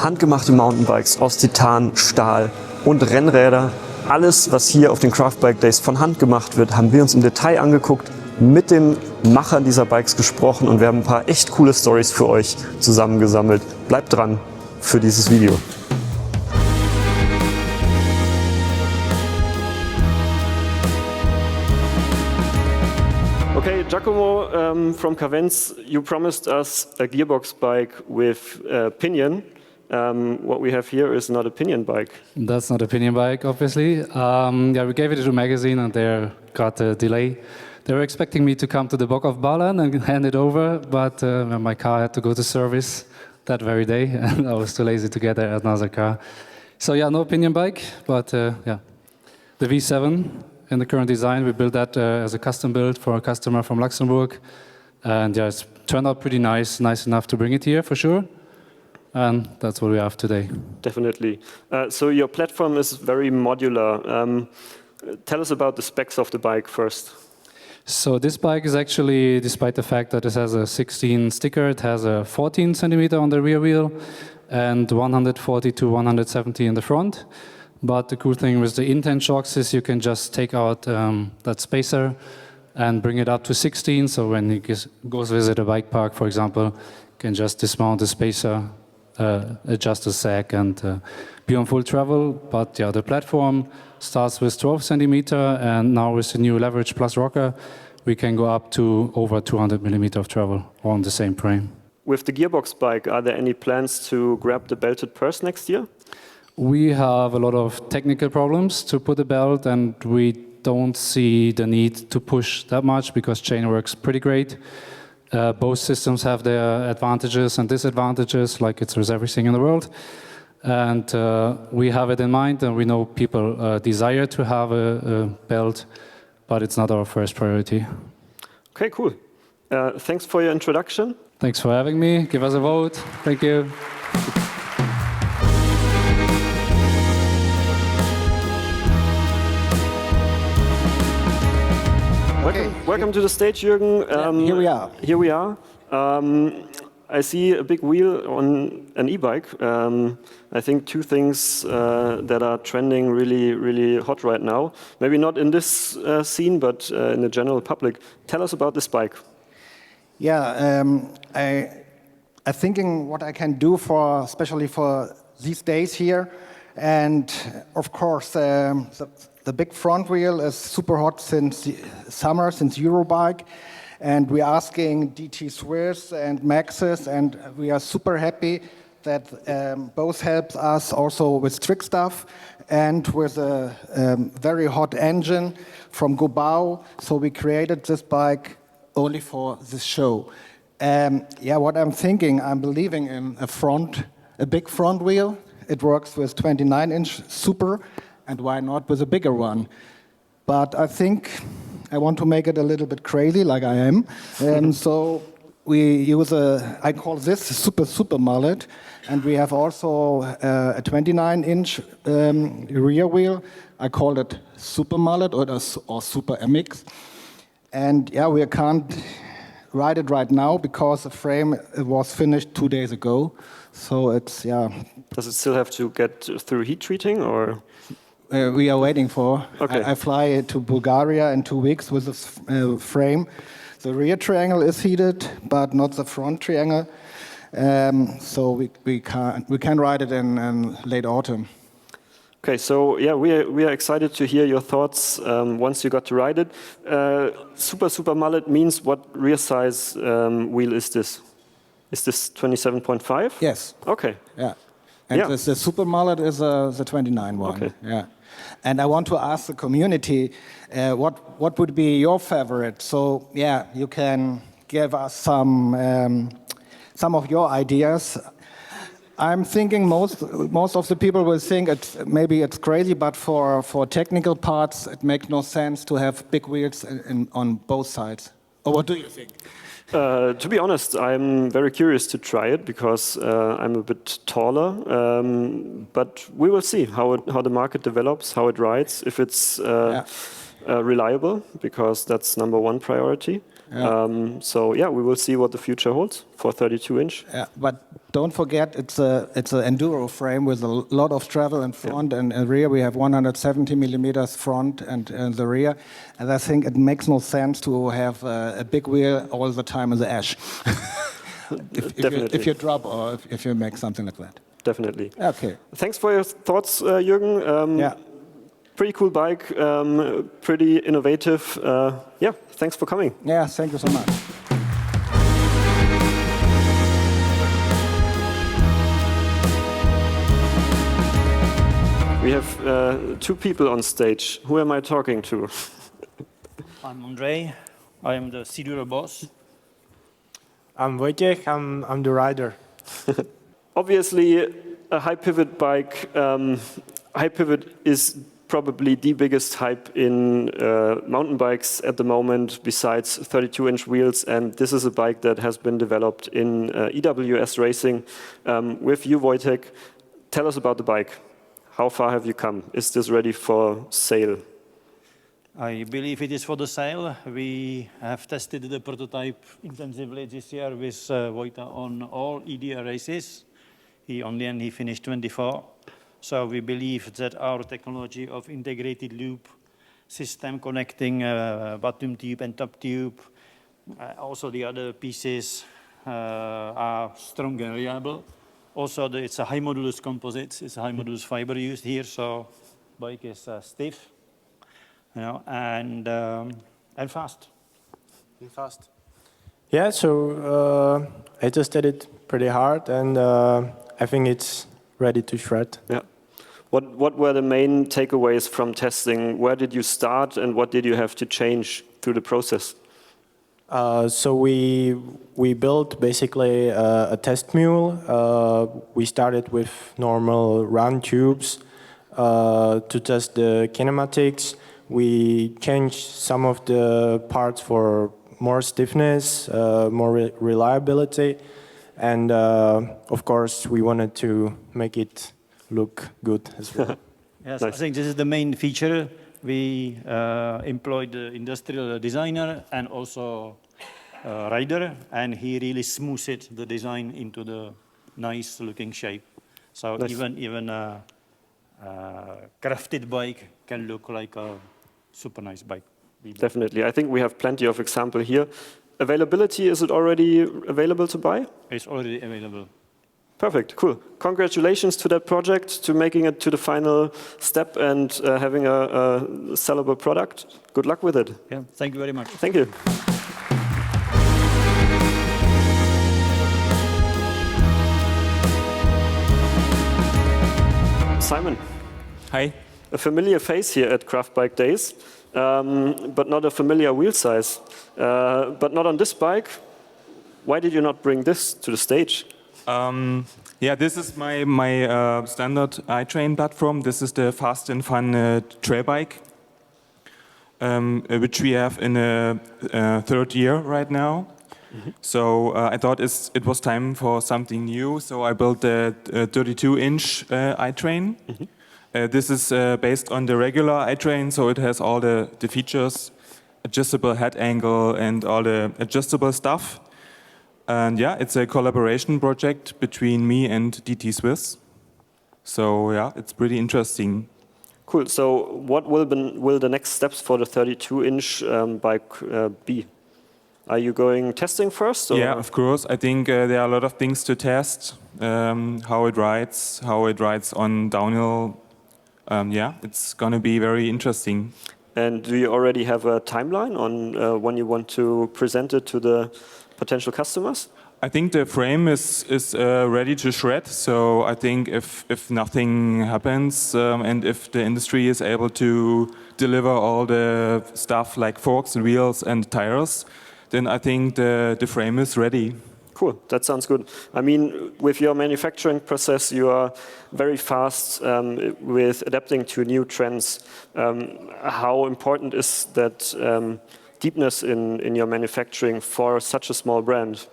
handgemachte Mountainbikes aus Titan, Stahl und Rennräder. Alles, was hier auf den Craft Bike Days von Hand gemacht wird, haben wir uns im Detail angeguckt, mit den Machern dieser Bikes gesprochen und wir haben ein paar echt coole Stories für euch zusammengesammelt. Bleibt dran für dieses Video. Okay, Giacomo from Kavenz, you promised us a gearbox bike with pinion. What we have here is not a pinion bike. That's not a pinion bike, obviously. Yeah, we gave it to a magazine and they got a delay. They were expecting me to come to the Bock of Ballen and hand it over, but my car had to go to service that very day and I was too lazy to get another car. So yeah, no pinion bike, but yeah, the V7 in the current design, we built that as a custom build for a customer from Luxembourg. And yeah, it's turned out pretty nice enough to bring it here for sure. And that's what we have today. Definitely. So your platform is very modular. Tell us about the specs of the bike first. So this bike is actually, despite the fact that it has a 16 sticker, it has a 14 centimeter on the rear wheel and 140 to 170 in the front. But the cool thing with the intent shocks is you can just take out that spacer and bring it up to 16. So when he goes visit a bike park, for example, you can just dismount the spacer, adjust the sack and be on full travel. But yeah, the platform starts with 12 centimeter and now with the new Leverage Plus rocker, we can go up to over 200 millimeter of travel on the same frame. With the gearbox bike, are there any plans to grab the belted purse next year? We have a lot of technical problems to put a belt and we don't see the need to push that much because chain works pretty great. Both systems have their advantages and disadvantages, like it's with everything in the world. And we have it in mind and we know people desire to have a belt, but it's not our first priority. Okay, cool. Thanks for your introduction. Thanks for having me. Give us a vote. Thank you. Welcome to the stage, Jürgen. Here we are. Here we are. I see a big wheel on an e-bike. I think two things that are trending really hot right now. Maybe not in this scene, but in the general public. Tell us about this bike. Yeah, I'm thinking what I can do for, especially for these days here. And of course, the big front wheel is super hot since summer, since Eurobike. And we're asking DT Swiss and Maxis, and we are super happy that both helps us also with trick stuff and with a very hot engine from Gobau. So we created this bike only for this show. Yeah, what I'm thinking, I'm believing in a big front wheel. It works with 29-inch super, and why not with a bigger one? But I think I want to make it a little bit crazy, like I am. So we use I call this super mullet, and we have also a 29-inch rear wheel. I call it super mullet or super MX. And yeah, we can't ride it right now because the frame was finished 2 days ago. So it's, yeah. Does it still have to get through heat treating or? We are waiting for. Okay. I fly to Bulgaria in 2 weeks with this frame. The rear triangle is heated, but not the front triangle. So we can ride it in late autumn. Okay, so yeah, we are excited to hear your thoughts once you got to ride it. Super mullet means what rear size wheel is this? Is this 27.5? Yes. Okay. Yeah. And yeah. the super mullet is the 29 one. Okay. Yeah. And I want to ask the community, what would be your favorite? So yeah, you can give us some of your ideas. I'm thinking most of the people will think maybe it's crazy, but for technical parts, it makes no sense to have big wheels on both sides. Or what do you think? To be honest, I'm very curious to try it because I'm a bit taller. But we will see how the market develops, how it rides, if it's reliable, because that's #1 priority. Yeah. So yeah, we will see what the future holds for 32-inch. Yeah, but don't forget, it's an enduro frame with a lot of travel in front and rear. We have 170 millimeters front and the rear, and I think it makes no sense to have a big wheel all the time in the ash. if you drop or if you make something like that. Definitely. Okay. Thanks for your thoughts, Jürgen. Yeah. Pretty cool bike, pretty innovative. Yeah, thanks for coming. Yeah, thank you so much. We have two people on stage. Who am I talking to? I'm Andrei. I am the Sidura boss. I'm Wojciech. I'm the rider. Obviously, a high pivot bike. High pivot is probably the biggest hype in mountain bikes at the moment, besides 32-inch wheels. And this is a bike that has been developed in EWS racing. With you, Wojciech, tell us about the bike. How far have you come? Is this ready for sale? I believe it is for the sale. We have tested the prototype intensively this year with Wojta on all EDR races. He finished 24. So we believe that our technology of integrated loop system connecting bottom tube and top tube, also the other pieces are strong and reliable. Also, it's a high modulus composite. It's a high modulus fiber used here, so bike is stiff, and fast. And fast. Yeah, so I tested it pretty hard, and I think it's ready to shred. Yeah. What were the main takeaways from testing? Where did you start, and what did you have to change through the process? So we built basically a test mule. We started with normal round tubes to test the kinematics. We changed some of the parts for more stiffness, more reliability, and of course we wanted to make it look good as well. Yes, Nice. I think this is the main feature. We employed the industrial designer and also rider, and he really smoothed the design into the nice looking shape. So Nice. even a crafted bike can look like a super nice bike. Definitely. I think we have plenty of example here. Availability, is it already available to buy? It's already available. Perfect, cool. Congratulations to that project, to making it to the final step and having a sellable product. Good luck with it. Yeah, thank you very much. Thank you. Simon. Hi. A familiar face here at Craft Bike Days, but not a familiar wheel size. But not on this bike. Why did you not bring this to the stage? Yeah, this is my standard iTrain platform. This is the fast and fun trail bike, which we have in a third year right now. Mm-hmm. So I thought it was time for something new. So I built the 32-inch iTrain. Mm-hmm. This is based on the regular iTrain, so it has all the features, adjustable head angle and all the adjustable stuff. And yeah, it's a collaboration project between me and DT Swiss. So yeah, it's pretty interesting. Cool. So what will the next steps for the 32-inch bike be? Are you going testing first? Or? Yeah, of course. I think there are a lot of things to test. How it rides on downhill. Yeah, it's going to be very interesting. And do you already have a timeline on when you want to present it to the potential customers? I think the frame is ready to shred. So I think if nothing happens and if the industry is able to deliver all the stuff like forks, wheels and tires, then I think the frame is ready. Cool, that sounds good. I mean, with your manufacturing process, you are very fast with adapting to new trends. How important is that deepness in your manufacturing for such a small brand?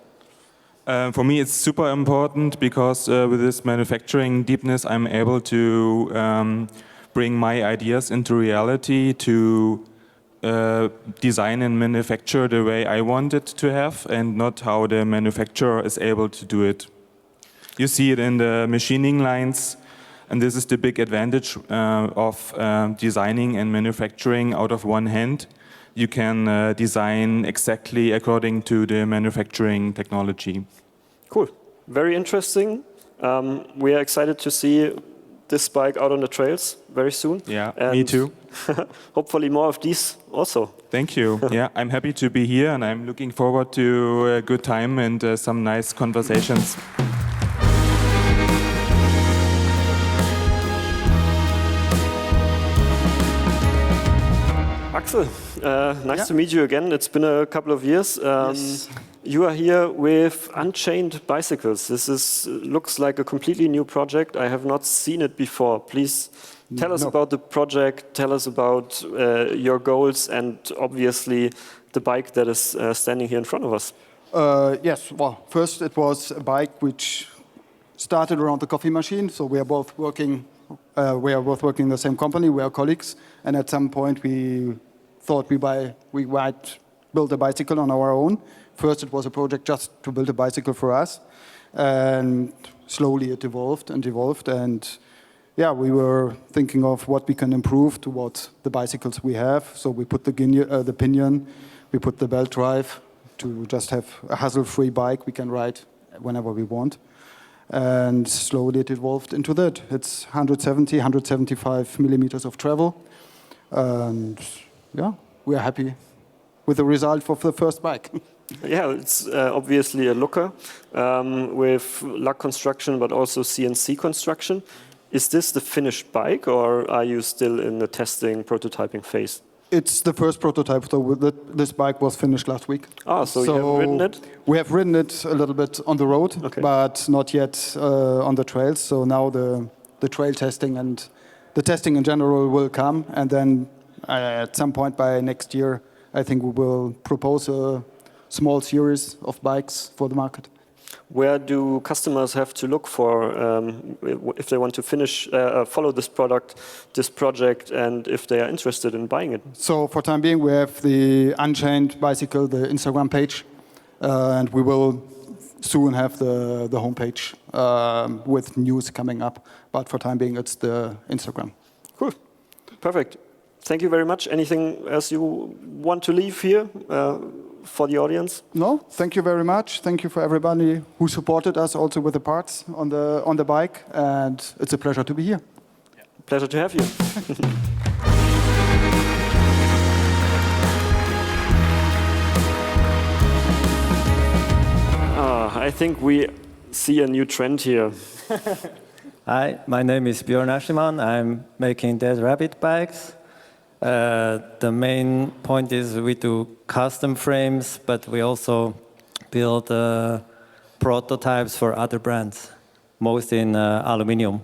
For me, it's super important because with this manufacturing deepness, I'm able to bring my ideas into reality to design and manufacture the way I want it to have, and not how the manufacturer is able to do it. You see it in the machining lines, and this is the big advantage of designing and manufacturing out of one hand. You can design exactly according to the manufacturing technology. Cool. Very interesting. We are excited to see this bike out on the trails very soon. Yeah, and me too. hopefully more of these also. Thank you. Yeah, I'm happy to be here, and I'm looking forward to a good time and some nice conversations. Axel, nice to meet you again. It's been a couple of years. Yes. You are here with Unchained Bicycles. This looks like a completely new project. I have not seen it before. Please tell us about the project, tell us about your goals, and obviously the bike that is standing here in front of us. Yes, well, first it was a bike which started around the coffee machine. So we are both working in the same company. We are colleagues, and at some point we thought we might build a bicycle on our own. First, it was a project just to build a bicycle for us, and slowly it evolved, and yeah, we were thinking of what we can improve towards the bicycles we have. So we put the pinion, we put the belt drive to just have a hassle-free bike we can ride whenever we want. And slowly it evolved into that. It's 175 millimeters of travel. And yeah, we are happy with the result of the first bike. Yeah, it's obviously a looker with lug construction, but also CNC construction. Is this the finished bike, or are you still in the testing, prototyping phase? It's the first prototype. So this bike was finished last week. Ah, so you have ridden it? We have ridden it a little bit on the road, okay, but not yet on the trails. So now the trail testing and the testing in general will come, and then at some point by next year, I think we will propose a small series of bikes for the market. Where do customers have to look for if they want to follow this project, and if they are interested in buying it? So for time being, we have the Unchained Bicycle, the Instagram page, and we will soon have the homepage with news coming up. But for time being, it's the Instagram. Cool, perfect. Thank you very much. Anything else you want to leave here for the audience? No, thank you very much. Thank you for everybody who supported us also with the parts on the bike, and it's a pleasure to be here. Yeah. Pleasure to have you. I think we see a new trend here. Hi, my name is Björn Aschimann. I'm making Dead Rabbit bikes. The main point is we do custom frames, but we also build prototypes for other brands, most in aluminum.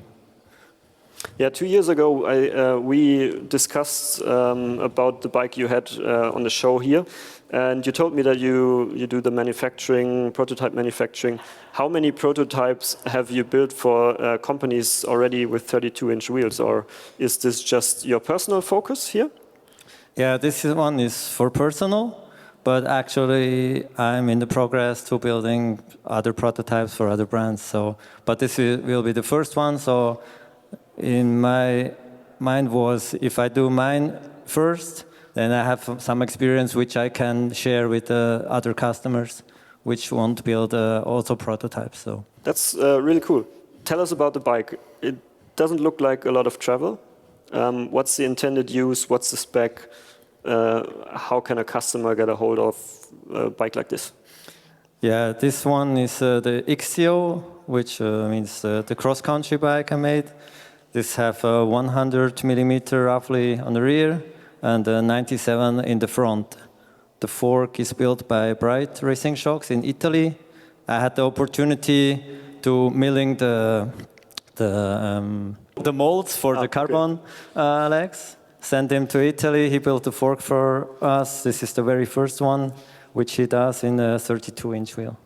Yeah, 2 years ago we discussed about the bike you had on the show here, and you told me that you do the manufacturing, prototype manufacturing. How many prototypes have you built for companies already with 32-inch wheels, or is this just your personal focus here? Yeah, this one is for personal, but actually I'm in the progress to building other prototypes for other brands. But this will be the first one. So in my mind was, if I do mine first, then I have some experience which I can share with other customers, which want to build also prototypes. So that's really cool. Tell us about the bike. It doesn't look like a lot of travel. What's the intended use? What's the spec? How can a customer get a hold of a bike like this? Yeah, this one is the XCO, which means the cross-country bike I made. This have 100 millimeter roughly on the rear and 97 in the front. The fork is built by Bright Racing Shocks in Italy. I had the opportunity to milling the molds for the carbon legs. Sent him to Italy. He built the fork for us. This is the very first one, which he does in a 32-inch wheel.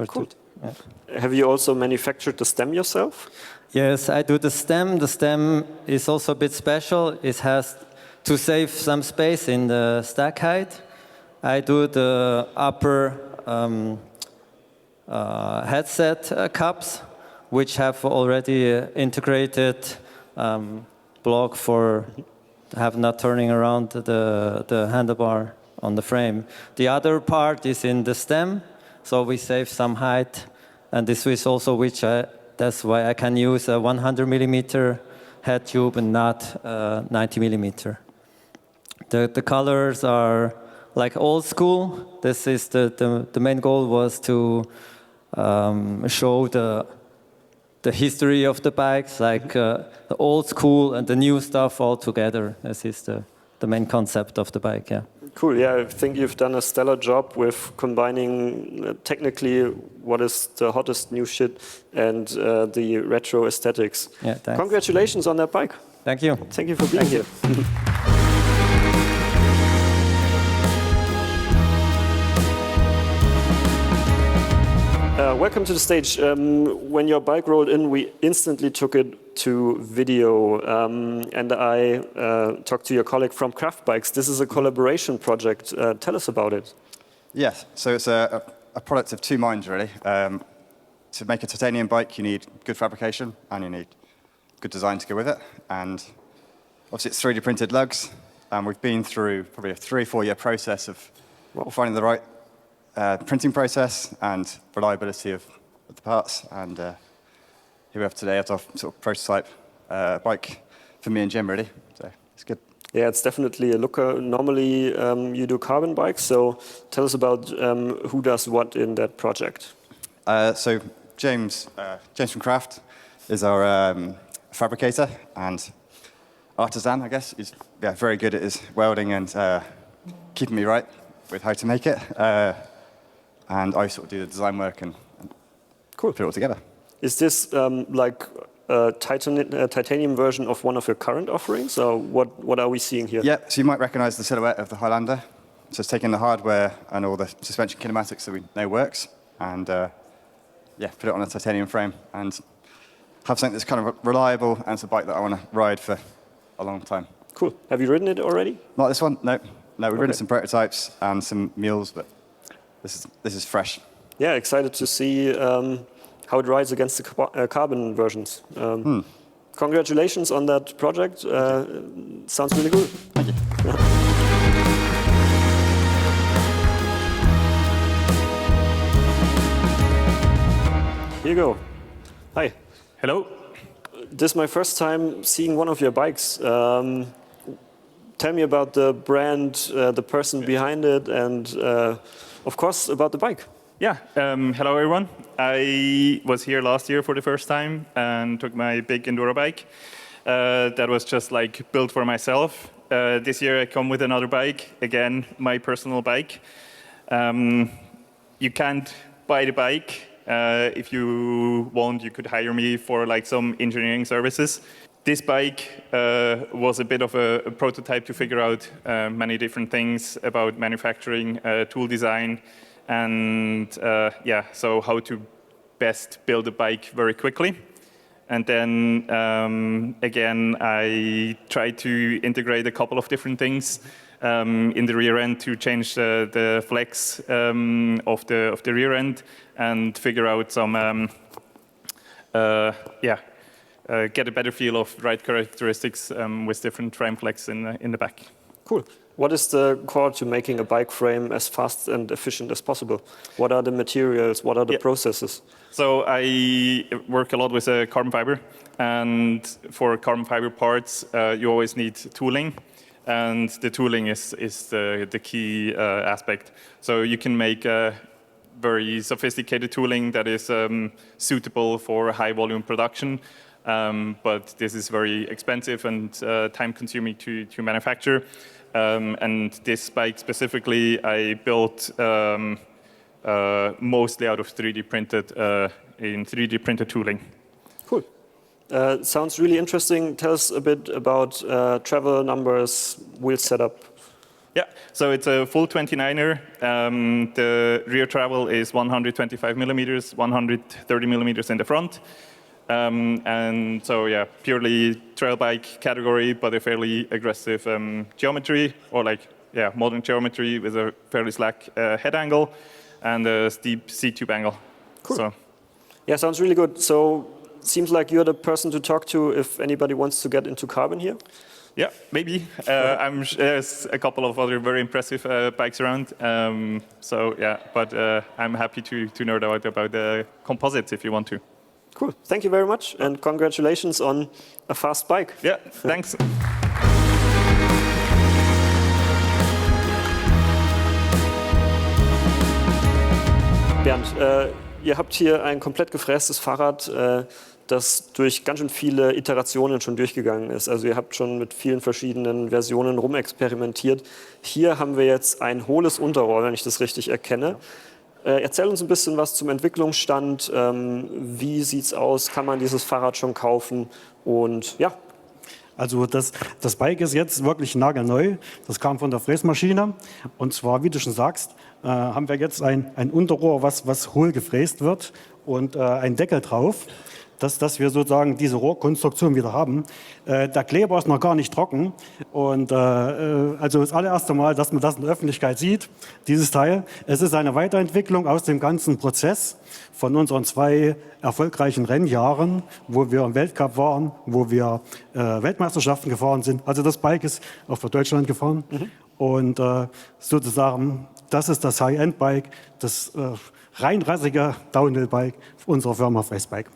Cool. Yeah. Have you also manufactured the stem yourself? Yes, I do the stem. The stem is also a bit special. It has to save some space in the stack height, I do the upper headset cups, which have already integrated block for have not turning around the handlebar on the frame. The other part is in the stem, so we save some height, and this is also that's why I can use a 100 millimeter head tube and not 90 millimeter. The colors are like old school. This is the main goal was to show the history of the bikes, like the old school and the new stuff all together. This is the main concept of the bike, yeah. Cool, yeah, I think you've done a stellar job with combining technically what is the hottest new shit and the retro aesthetics. Yeah, thanks. Congratulations on that bike. Thank you. Thank you for being here. Welcome to the stage. When your bike rolled in, we instantly took it to video, and I talked to your colleague from Craft Bikes. This is a collaboration project. Tell us about it. Yes, so it's a product of two minds, really. To make a titanium bike, you need good fabrication, and you need good design to go with it. And obviously, it's 3D printed lugs, and we've been through probably a 3 or 4 year process of finding the right printing process and reliability of the parts, and here we have today at our sort of prototype bike for me and Jim, really. So it's good. Yeah, it's definitely a looker. Normally, you do carbon bikes, so tell us about who does what in that project. So James from Craft is our fabricator and artisan, I guess. He's very good at his welding and keeping me right with how to make it. And I sort of do the design work and put it all together. Is this like a titanium version of one of your current offerings? Or what are we seeing here? Yeah, so you might recognize the silhouette of the Highlander. So it's taking the hardware and all the suspension kinematics that we know works and put it on a titanium frame and have something that's kind of reliable and it's a bike that I want to ride for a long time. Cool. Have you ridden it already? Not this one, no. No, we've ridden some prototypes and some mules, but this is fresh. Yeah, excited to see how it rides against the carbon versions. Congratulations on that project. Sounds really good. Thank you. Here you go. Hi. Hello. This is my first time seeing one of your bikes. Tell me about the brand, the person behind it, and of course about the bike. Yeah, hello everyone. I was here last year for the first time and took my big enduro bike. That was just like built for myself. This year I come with another bike, again, my personal bike. You can't buy the bike. If you want, you could hire me for like some engineering services. This bike was a bit of a prototype to figure out many different things about manufacturing, tool design, and so how to best build a bike very quickly. And then again, I tried to integrate a couple of different things in the rear end to change the flex of the rear end and figure out some get a better feel of ride characteristics with different frame flex in the back. Cool. What is the core to making a bike frame as fast and efficient as possible? What are the materials? What are the processes? So I work a lot with carbon fiber, and for carbon fiber parts, you always need tooling, and the tooling is the key aspect. So you can make very sophisticated tooling that is suitable for high volume production. But this is very expensive and time-consuming to manufacture. And this bike specifically, I built mostly out of 3D printed in 3D printed tooling. Cool. Sounds really interesting. Tell us a bit about travel numbers, wheel setup. Yeah, so it's a full 29er. The rear travel is 125 millimeters, 130 millimeters in the front. And so, yeah, purely trail bike category, but a fairly aggressive geometry, or like, yeah, modern geometry with a fairly slack head angle and a steep seat tube angle. Cool. So. Yeah, sounds really good. So seems like you're the person to talk to if anybody wants to get into carbon here. Yeah, maybe. There's a couple of other very impressive bikes around. So yeah, but I'm happy to nerd out about the composites if you want to. Cool. Thank you very much, and congratulations on a fast bike. Yeah, thanks. Bernd, ihr habt hier ein komplett gefrästes Fahrrad, das durch ganz schön viele Iterationen schon durchgegangen ist. Also ihr habt schon mit vielen verschiedenen Versionen rumexperimentiert. Hier haben wir jetzt ein hohles Unterrohr, wenn ich das richtig erkenne. Erzähl uns ein bisschen was zum Entwicklungsstand. Wie sieht's aus? Kann man dieses Fahrrad schon kaufen? Und ja. Also das Bike ist jetzt wirklich nagelneu. Das kam von der Fräsmaschine. Und zwar, wie du schon sagst, haben wir jetzt ein Unterrohr, was hohl gefräst wird und ein Deckel drauf, dass wir sozusagen diese Rohrkonstruktion wieder haben. Der Kleber ist noch gar nicht trocken. Und also das allererste Mal, dass man das in der Öffentlichkeit sieht, dieses Teil. Es ist eine Weiterentwicklung aus dem ganzen Prozess von unseren 2 erfolgreichen Rennjahren, wo wir im Weltcup waren, wo wir Weltmeisterschaften gefahren sind. Also das Bike ist auch für Deutschland gefahren. Und sozusagen, das ist das High-End-Bike, das reinrassige Downhill-Bike unserer Firma Frace Bike.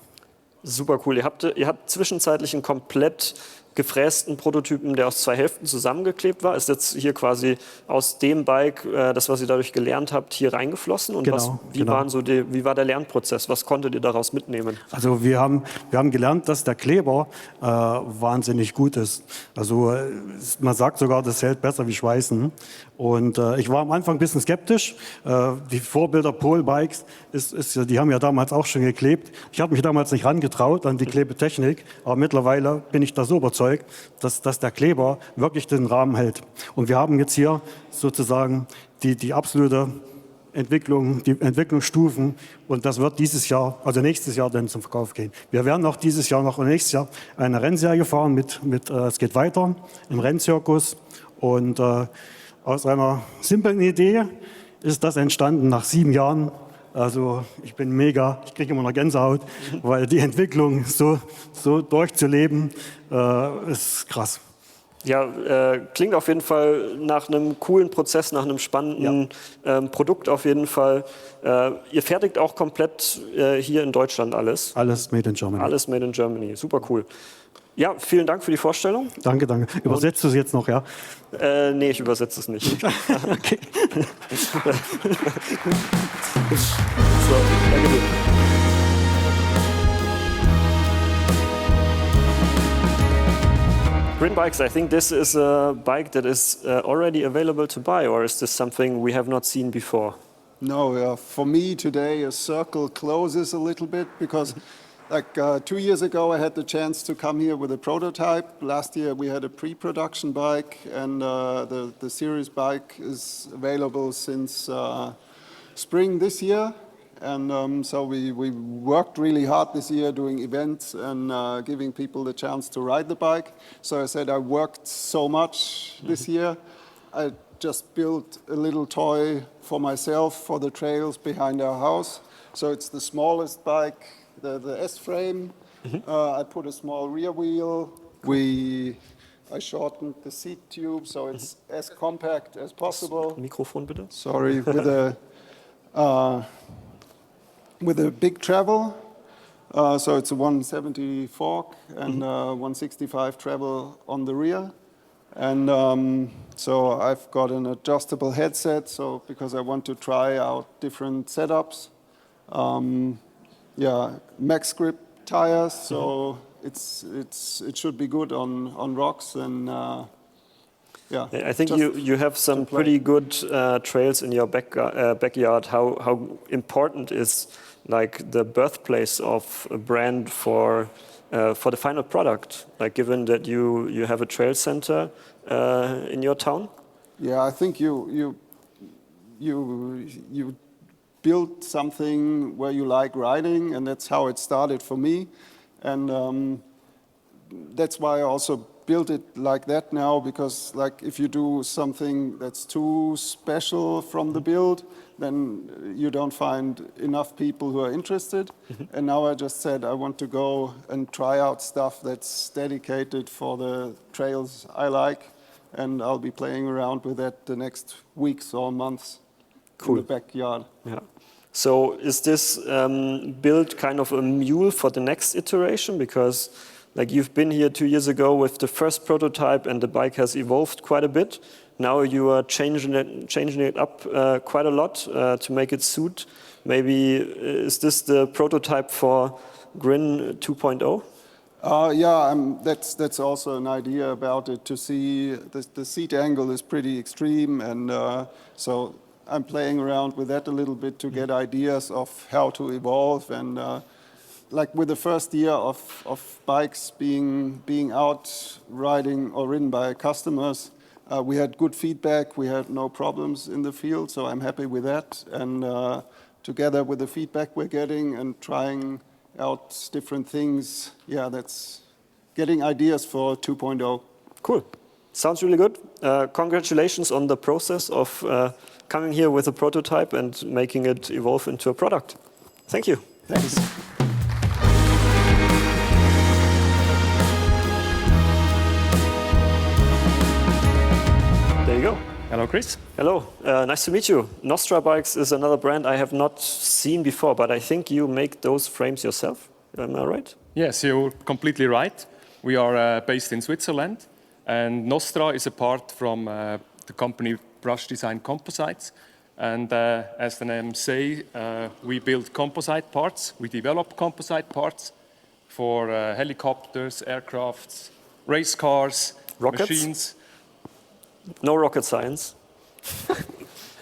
Super cool. Ihr habt zwischenzeitlich einen komplett gefrästen Prototypen, der aus 2 Hälften zusammengeklebt war. Ist jetzt hier quasi aus dem Bike, das, was ihr dadurch gelernt habt, hier reingeflossen? Und genau, wie war der Lernprozess? Was konntet ihr daraus mitnehmen? Also wir haben gelernt, dass der Kleber wahnsinnig gut ist. Also man sagt sogar, das hält besser wie Schweißen. Und ich war am Anfang ein bisschen skeptisch. Die Vorbilder Pole Bikes, die haben ja damals auch schon geklebt. Ich habe mich damals nicht rangetraut an die Klebetechnik, aber mittlerweile bin ich da so überzeugt, dass der Kleber wirklich den Rahmen hält. Und wir haben jetzt hier sozusagen die absolute Entwicklung, die Entwicklungsstufen, und das wird dieses Jahr, also nächstes Jahr dann zum Verkauf gehen. Wir werden auch dieses Jahr noch und nächstes Jahr eine Rennserie fahren es geht weiter im Rennzirkus, und aus einer simplen Idee ist das entstanden nach 7 Jahren. Also ich bin mega, ich kriege immer noch Gänsehaut, weil die Entwicklung so durchzuleben, ist krass. Ja, klingt auf jeden Fall nach einem coolen Prozess, nach einem spannenden Produkt auf jeden Fall. Ihr fertigt auch komplett hier in Deutschland alles? Alles made in Germany. Alles made in Germany, super cool. Ja, vielen Dank für die Vorstellung. Danke. Übersetzt du es jetzt noch, ja? Nee, ich übersetze es nicht. Okay. So, danke dir. GRIN Bikes, I think this is a bike that is already available to buy, or is this something we have not seen before? No, for me today a circle closes a little bit because like 2 years ago I had the chance to come here with a prototype. Last year we had a pre-production bike, and the series bike is available since spring this year. And so we worked really hard this year doing events and giving people the chance to ride the bike. So I said I worked so much this year. I just built a little toy for myself for the trails behind our house. So it's the smallest bike, the S-frame. I put a small rear wheel. I shortened the seat tube so it's as compact as possible. Mikrofon bitte. Sorry, with a big travel. So it's a 170 fork and 165 travel on the rear. And so I've got an adjustable headset, so because I want to try out different setups. Max grip tires, so it should be good on rocks and I think you have some pretty good trails in your backyard. How important is like the birthplace of a brand for the final product? Like given that you have a trail center in your town? Yeah, I think you build something where you like riding, and that's how it started for me. And that's why I also built it like that now, because like if you do something that's too special from the build, then you don't find enough people who are interested. And now I just said I want to go and try out stuff that's dedicated for the trails I like, and I'll be playing around with that the next weeks or months in the backyard. Yeah. So is this build kind of a mule for the next iteration? Because like you've been here 2 years ago with the first prototype and the bike has evolved quite a bit. Now you are changing it up quite a lot to make it suit. Maybe is this the prototype for GRIN 2.0? Yeah, that's also an idea about it, to see the seat angle is pretty extreme, and so I'm playing around with that a little bit to get ideas of how to evolve. And like with the first year of bikes being out riding or ridden by customers, we had good feedback. We had no problems in the field, so I'm happy with that. And together with the feedback we're getting and trying out different things, yeah, that's getting ideas for 2.0. Cool. Sounds really good. Congratulations on the process of coming here with a prototype and making it evolve into a product. Thank you. Thanks. There you go. Hello, Chris. Hello. Nice to meet you. Nostra Bikes is another brand I have not seen before, but I think you make those frames yourself. Am I right? Yes, you're completely right. We are based in Switzerland, and Nostra is a part from the company Brush Design Composites. And as the name say, we build composite parts. We develop composite parts for helicopters, aircrafts, race cars, rockets? Machines. No rocket science.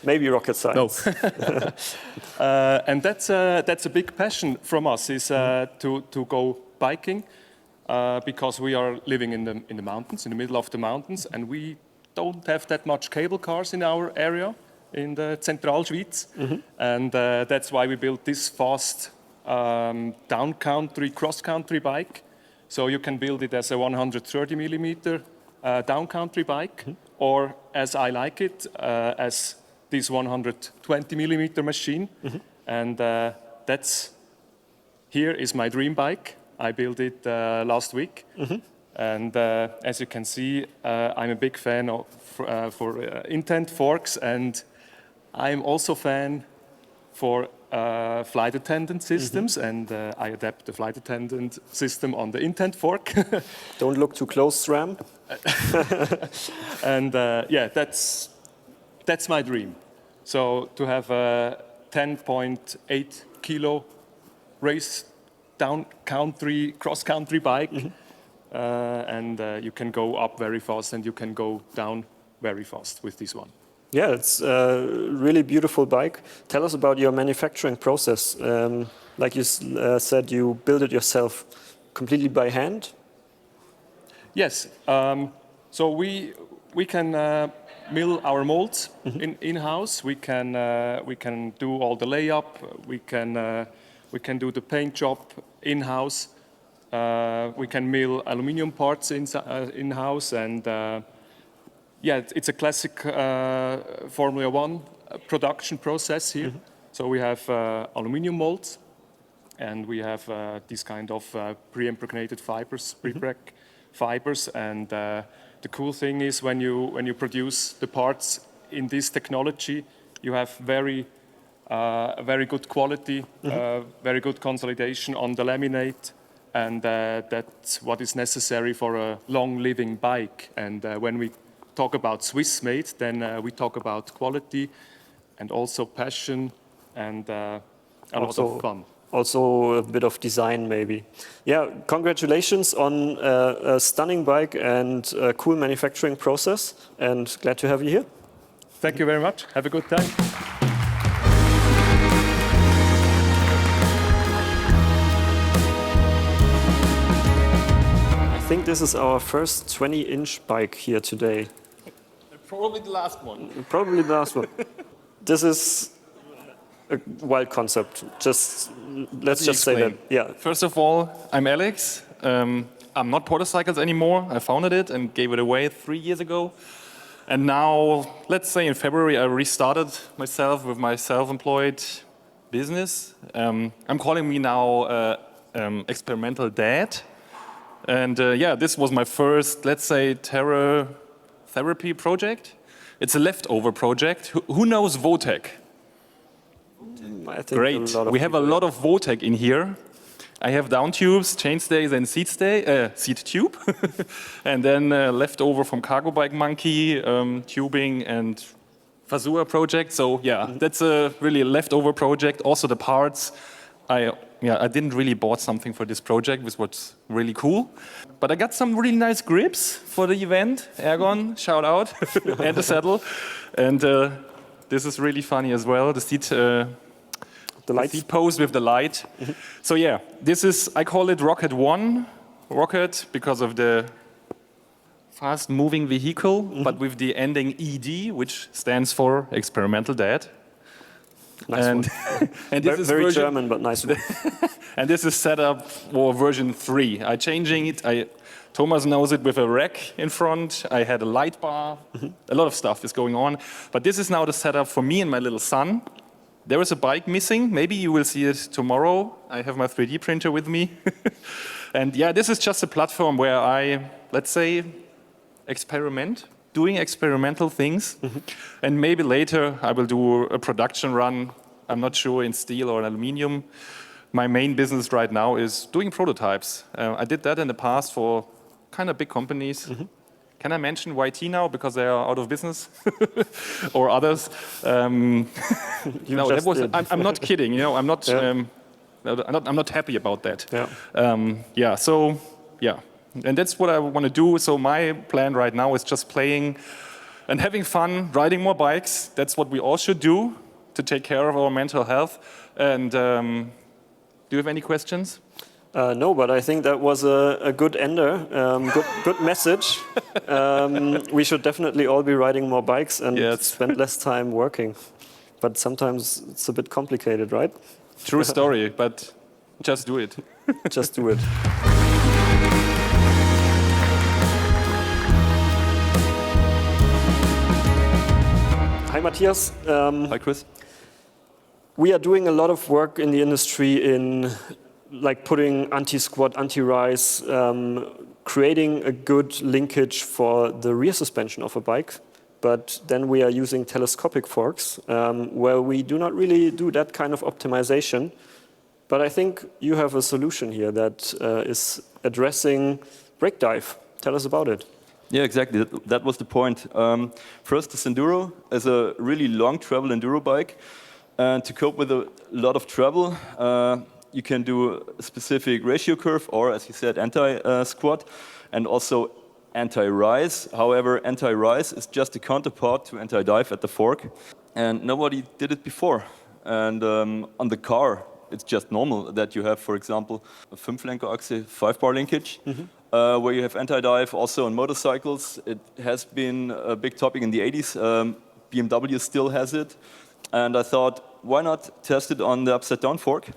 Maybe rocket science. No. And that's a big passion from us, is to go biking, because we are living in the mountains, in the middle of the mountains, and we don't have that much cable cars in our area, in the Zentralschweiz. And that's why we built this fast down-country, cross-country bike. So you can build it as a 130 millimeter down-country bike, or as I like it, as this 120 millimeter machine. And here is my dream bike. I built it last week. And as you can see, I'm a big fan of for intent forks, and I'm also a fan for flight attendant systems, and I adapt the flight attendant system on the intent fork. Don't look too close, Ram. And yeah, that's my dream. So to have a 10.8 kilo race down country, cross country bike, and you can go up very fast and you can go down very fast with this one. Yeah, it's a really beautiful bike. Tell us about your manufacturing process. Like you said, you build it yourself completely by hand? Yes. So we can mill our molds in-house. We can do all the layup. We can do the paint job in-house. We can mill aluminium parts in-house, and yeah, it's a classic Formula One production process here. So we have aluminium molds, and we have these kind of pre-impregnated fibers, pre-preg fibers. And the cool thing is when you produce the parts in this technology, you have very good quality, very good consolidation on the laminate, and that's what is necessary for a long-living bike. And when we talk about Swiss made, then we talk about quality and also passion and a lot of fun. Also a bit of design, maybe. Yeah, congratulations on a stunning bike and a cool manufacturing process, and glad to have you here. Thank you very much. Have a good time. I think this is our first 20-inch bike here today. Probably the last one. Probably the last one. This is a wild concept. Let's just say that. Yeah. First of all, I'm Alex. I'm not Portercycles anymore. I founded it and gave it away 3 years ago. And now, let's say in February, I restarted myself with my self-employed business. I'm calling me now experimental dad. And yeah, this was my first, let's say, terror therapy project. It's a leftover project. Who knows Votec? I think Great. We have a lot of Votec in here. I have down tubes, chainstays, and seat tube. And then left over from Cargo Bike Monkey, tubing, and Fazua project. So yeah, that's a really leftover project. Also the parts, I didn't really bought something for this project, which was really cool. But I got some really nice grips for the event. Ergon, shout out, and the saddle. And this is really funny as well. The seat post with the light. So yeah, this is, I call it Rocket 1. Rocket because of the fast moving vehicle, but with the ending ED, which stands for experimental dad. Nice and and this is very German, but nice one. And this is set up for version 3. I'm changing it. Thomas knows it with a rack in front. I had a light bar. A lot of stuff is going on. But this is now the setup for me and my little son. There is a bike missing. Maybe you will see it tomorrow. I have my 3D printer with me. And yeah, this is just a platform where I, let's say, experiment, doing experimental things. And maybe later I will do a production run. I'm not sure in steel or aluminum. My main business right now is doing prototypes. I did that in the past for kind of big companies. Can I mention YT now because they are out of business, or others? No, that was. I'm not kidding. You know, I'm not. I'm not happy about that. Yeah. So yeah, and that's what I want to do. So my plan right now is just playing and having fun, riding more bikes. That's what we all should do to take care of our mental health. And do you have any questions? No, but I think that was a good ender, good message. We should definitely all be riding more bikes and spend less time working. But sometimes it's a bit complicated, right? True story, but just do it. Just do it. Hi, Matthias. Hi, Chris. We are doing a lot of work in the industry in like putting anti-squat, anti-rise, creating a good linkage for the rear suspension of a bike. But then we are using telescopic forks, where we do not really do that kind of optimization. But I think you have a solution here that is addressing brake dive. Tell us about it. Yeah, exactly. That was the point. First, the Senduro is a really long travel enduro bike. And to cope with a lot of travel, you can do a specific ratio curve, or as you said, anti-squat, and also anti-rise. However, anti-rise is just a counterpart to anti-dive at the fork, and nobody did it before. And on the car, it's just normal that you have, for example, a 5-Lenker-Achse 5-bar linkage, where you have anti-dive. Also on motorcycles, it has been a big topic in the 80s. BMW still has it. And I thought, why not test it on the upside-down fork?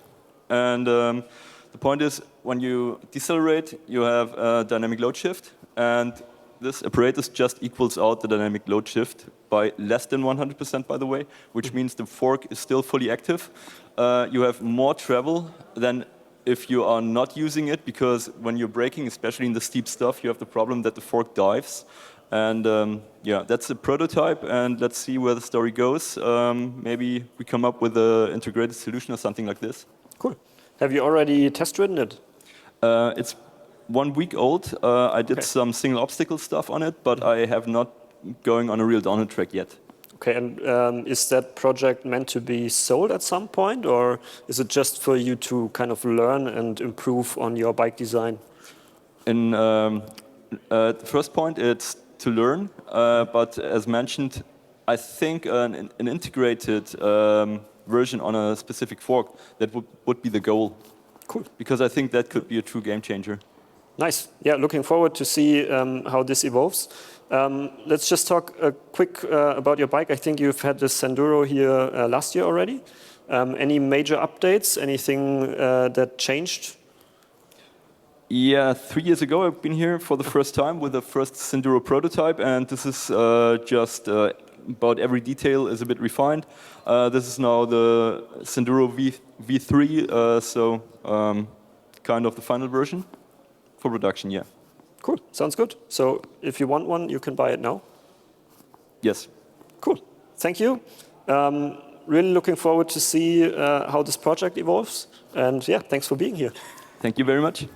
And the point is, when you decelerate, you have a dynamic load shift, and this apparatus just equals out the dynamic load shift by less than 100%, by the way, which means the fork is still fully active. You have more travel than if you are not using it, because when you're braking, especially in the steep stuff, you have the problem that the fork dives. And yeah, that's a prototype, and let's see where the story goes. Maybe we come up with an integrated solution or something like this. Cool. Have you already test-ridden it? It's 1 week old. I did some single obstacle stuff on it, but I have not going on a real downhill track yet. Okay, and is that project meant to be sold at some point, or is it just for you to kind of learn and improve on your bike design? In the first point, it's to learn, but as mentioned, I think an integrated version on a specific fork, that would be the goal. Cool. Because I think that could be a true game changer. Nice. Yeah, looking forward to see how this evolves. Let's just talk quick about your bike. I think you've had the Senduro here last year already. Any major updates? Anything that changed? Yeah, 3 years ago I've been here for the first time with the first Senduro prototype, and this is just about every detail is a bit refined. This is now the Senduro V3, so kind of the final version for production, yeah. Cool, sounds good. So if you want one, you can buy it now? Yes. Cool, thank you. Really looking forward to see how this project evolves. And yeah, thanks for being here. Thank you very much.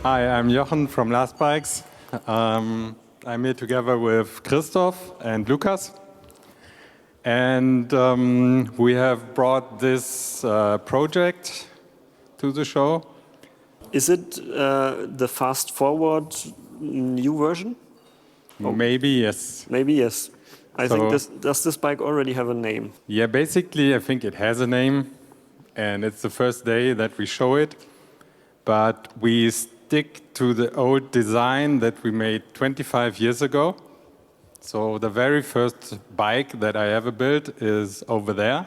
Hi, I'm Jochen from Last Bikes. I'm here together with Christoph and Lukas. And we have brought this project to the show. Is it the fast forward new version? Maybe yes. Maybe yes. I think does this bike already have a name? Yeah, basically I think it has a name, and it's the first day that we show it. But we stick to the old design that we made 25 years ago. So the very first bike that I ever built is over there.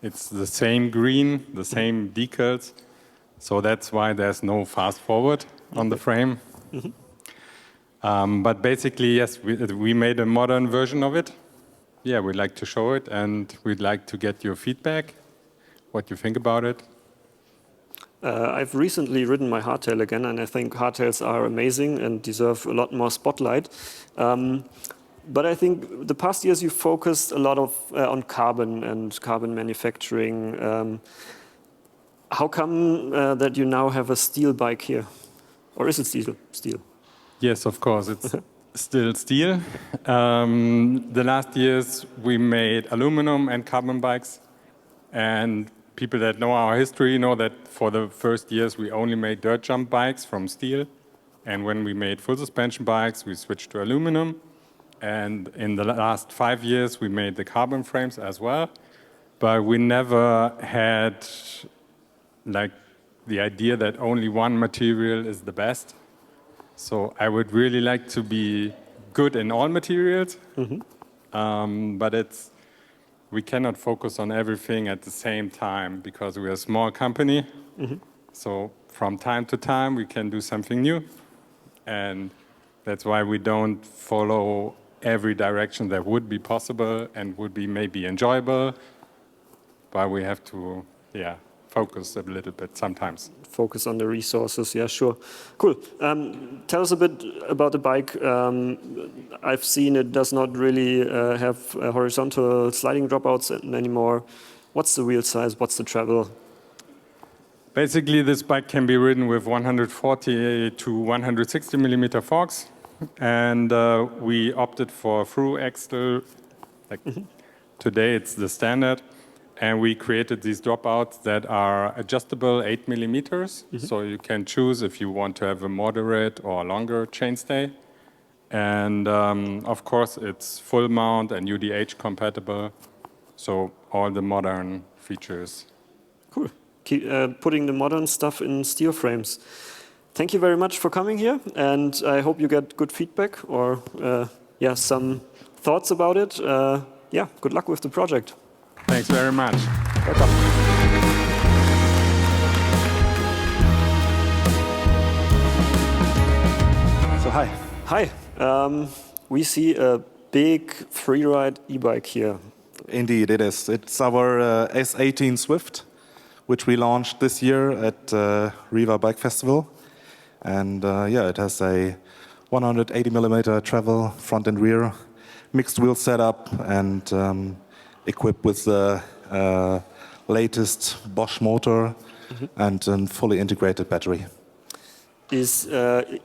It's the same green, the same decals. So that's why there's no fast forward on the frame. But basically, yes, we made a modern version of it. Yeah, we'd like to show it, and we'd like to get your feedback, what you think about it. I've recently ridden my hardtail again, and I think hardtails are amazing and deserve a lot more spotlight. But I think the past years you focused a lot on carbon and carbon manufacturing. How come that you now have a steel bike here? Or is it steel? Yes, of course, it's still steel. The last years we made aluminum and carbon bikes, and people that know our history know that for the first years we only made dirt jump bikes from steel, and when we made full suspension bikes we switched to aluminum, and in the last 5 years we made the carbon frames as well, but we never had like the idea that only one material is the best. So I would really like to be good in all materials, but we cannot focus on everything at the same time because we're a small company. So from time to time we can do something new, and that's why we don't follow every direction that would be possible and would be maybe enjoyable, but we have to, focus a little bit sometimes. Focus on the resources, yeah, sure. Cool. Tell us a bit about the bike. I've seen it does not really have horizontal sliding dropouts anymore. What's the wheel size? What's the travel? Basically, this bike can be ridden with 140 to 160 millimeter forks, and we opted for through axle. Today, it's the standard. And we created these dropouts that are adjustable 8 millimeters. So you can choose if you want to have a moderate or longer chainstay. And of course, it's full mount and UDH compatible. So all the modern features. Cool. Keep putting the modern stuff in steel frames. Thank you very much for coming here. And I hope you get good feedback or some thoughts about it. Good luck with the project. Thanks very much. Welcome. So hi. Hi. We see a big freeride e-bike here. Indeed, it is. It's our S18 Swift, which we launched this year at Riva Bike Festival. And it has a 180 millimeter travel, front and rear, mixed wheel setup, and equipped with the latest Bosch motor and a fully integrated battery. Is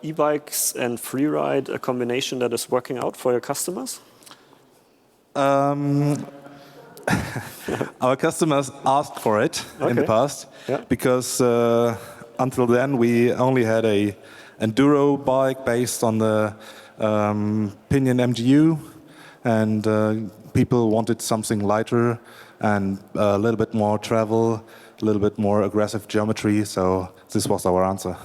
e-bikes and freeride a combination that is working out for your customers? Our customers asked for it in the past because until then we only had a enduro bike based on the Pinion MGU, and people wanted something lighter and a little bit more travel, a little bit more aggressive geometry, so this was our answer.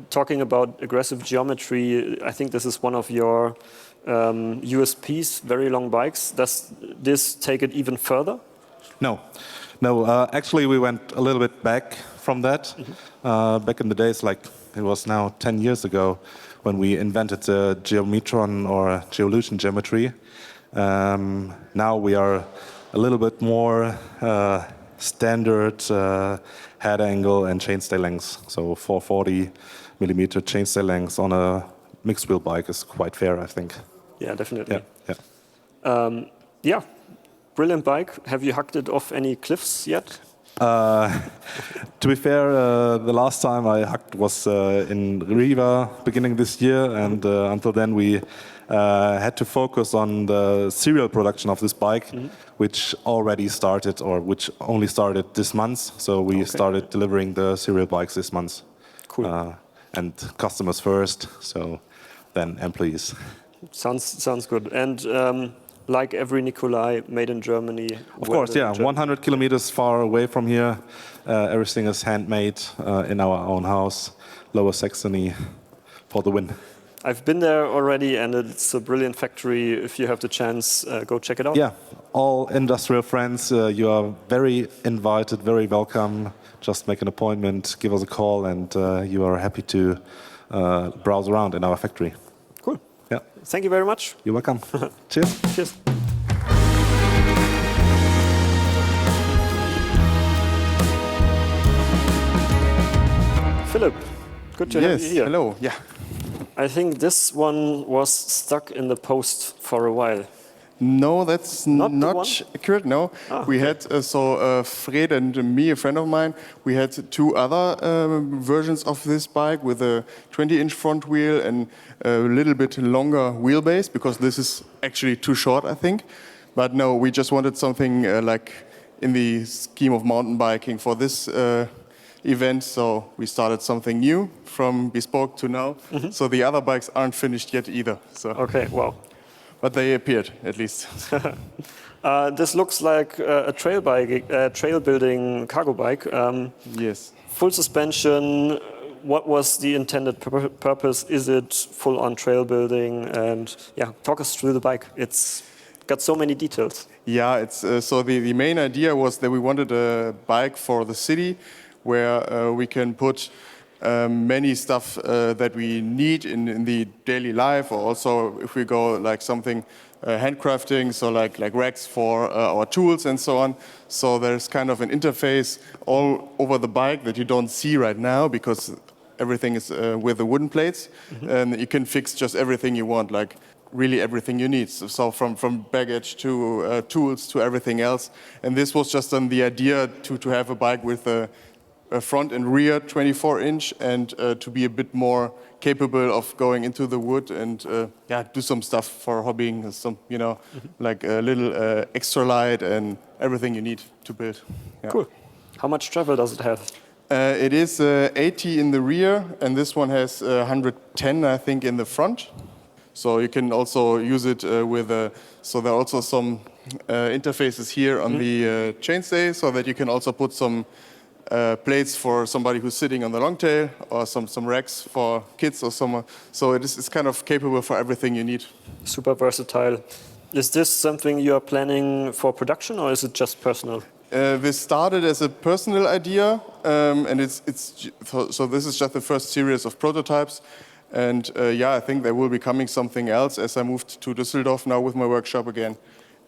Talking about aggressive geometry, I think this is one of your USPs, very long bikes. Does this take it even further? No. Actually, we went a little bit back from that. Back in the days, like it was now 10 years ago, when we invented the geometron or geolution geometry. Now we are a little bit more standard head angle and chainstay lengths. So 440 millimeter chainstay lengths on a mixed wheel bike is quite fair, I think. Yeah, definitely. Yeah. Yeah, brilliant bike. Have you hacked it off any cliffs yet? To be fair, the last time I hacked was in Riva, beginning this year, and until then we had to focus on the serial production of this bike, which already started, or which only started this month. So we started delivering the serial bikes this month. Cool. And customers first, so then employees. Sounds good. And like every Nicolai, made in Germany. Of course, yeah. 100 kilometers far away from here. Everything is handmade in our own house, Lower Saxony, for the win. I've been there already, and it's a brilliant factory. If you have the chance, go check it out. Yeah, all industrial friends, you are very invited, very welcome. Just make an appointment, give us a call, and you are happy to browse around in our factory. Cool. Yeah. Thank you very much. You're welcome. Cheers. Cheers. Philip, good to have you here. Hello. Yeah. I think this one was stuck in the post for a while. No, that's not accurate. No, we had Fred and me, a friend of mine. We had two other versions of this bike with a 20-inch front wheel and a little bit longer wheelbase, because this is actually too short, I think. But no, we just wanted something like in the scheme of mountain biking for this event. So we started something new from bespoke to now. So the other bikes aren't finished yet either. So. Okay, wow. But they appeared, at least. This looks like a trail bike, trail building cargo bike. Yes. Full suspension. What was the intended purpose? Is it full-on trail building? And yeah, talk us through the bike. It's got so many details. Yeah, it's so the main idea was that we wanted a bike for the city where we can put many stuff that we need in the daily life, or also if we go like something handcrafting, so like racks for our tools and so on. So there's kind of an interface all over the bike that you don't see right now, because everything is with the wooden plates, and you can fix just everything you want, like really everything you need. So from baggage to tools to everything else. And this was just the idea to have a bike with a front and rear 24-inch, and to be a bit more capable of going into the wood and do some stuff for hobbying, some like a little extra light and everything you need to build. Yeah. Cool. How much travel does it have? It is 80 in the rear, and this one has 110, I think, in the front. So you can also use it with so there are also some interfaces here on the chainstay, so that you can also put some plates for somebody who's sitting on the long tail, or some racks for kids or someone. So it's kind of capable for everything you need. Super versatile. Is this something you are planning for production, or is it just personal? This started as a personal idea, and so this is just the first series of prototypes. And I think there will be coming something else as I moved to Düsseldorf now with my workshop again.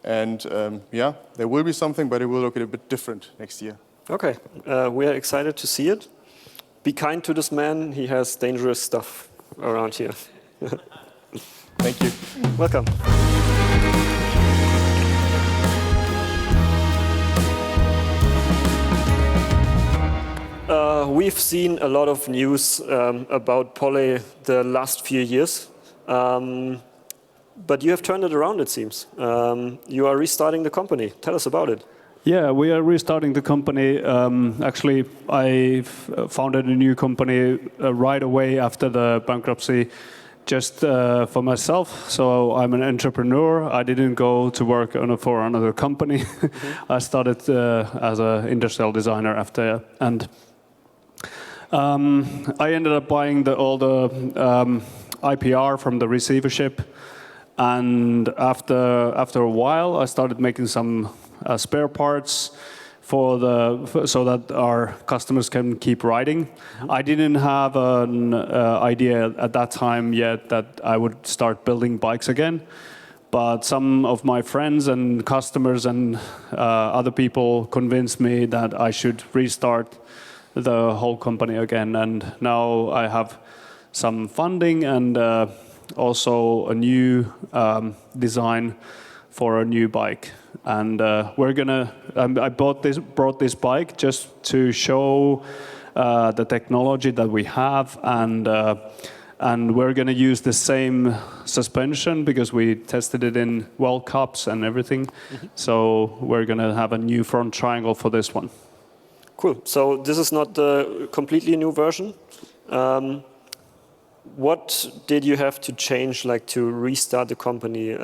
And there will be something, but it will look a bit different next year. Okay, we are excited to see it. Be kind to this man, he has dangerous stuff around here. Thank you. Welcome. We've seen a lot of news about Poly the last few years, but you have turned it around, it seems. You are restarting the company. Tell us about it. Yeah, we are restarting the company. Actually, I founded a new company right away after the bankruptcy, just for myself. So I'm an entrepreneur. I didn't go to work for another company. I started as an industrial designer after, and I ended up buying all the IPR from the receivership. And after a while, I started making some spare parts so that our customers can keep riding. I didn't have an idea at that time yet that I would start building bikes again. But some of my friends and customers and other people convinced me that I should restart the whole company again. And now I have some funding and also a new design for a new bike. And I brought this bike just to show the technology that we have, and we're gonna use the same suspension because we tested it in World Cups and everything. So we're gonna have a new front triangle for this one. Cool. So this is not the completely new version. What did you have to change, like to restart the company?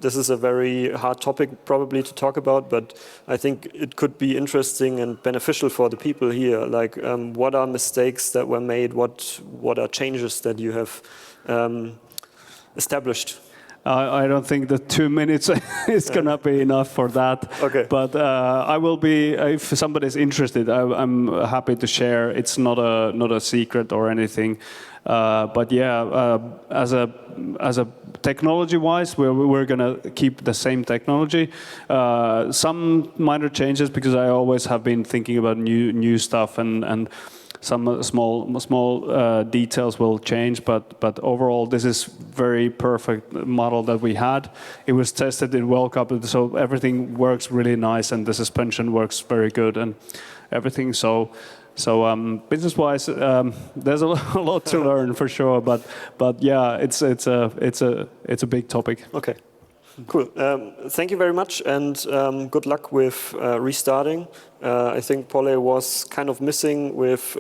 This is a very hard topic probably to talk about, but I think it could be interesting and beneficial for the people here. Like, what are mistakes that were made? What are changes that you have established? I don't think that 2 minutes is gonna be enough for that. Okay. But I will be, if somebody's interested, I'm happy to share. It's not a secret or anything. But yeah, as a technology-wise, we're gonna keep the same technology. Some minor changes because I always have been thinking about new stuff and some small details will change, but overall this is very perfect model that we had. It was tested in World Cup, so everything works really nice, and the suspension works very good and everything. So business-wise, there's a lot to learn for sure. But yeah, it's a big topic. Okay. Cool. Thank you very much, and good luck with restarting. I think Polle was kind of missing with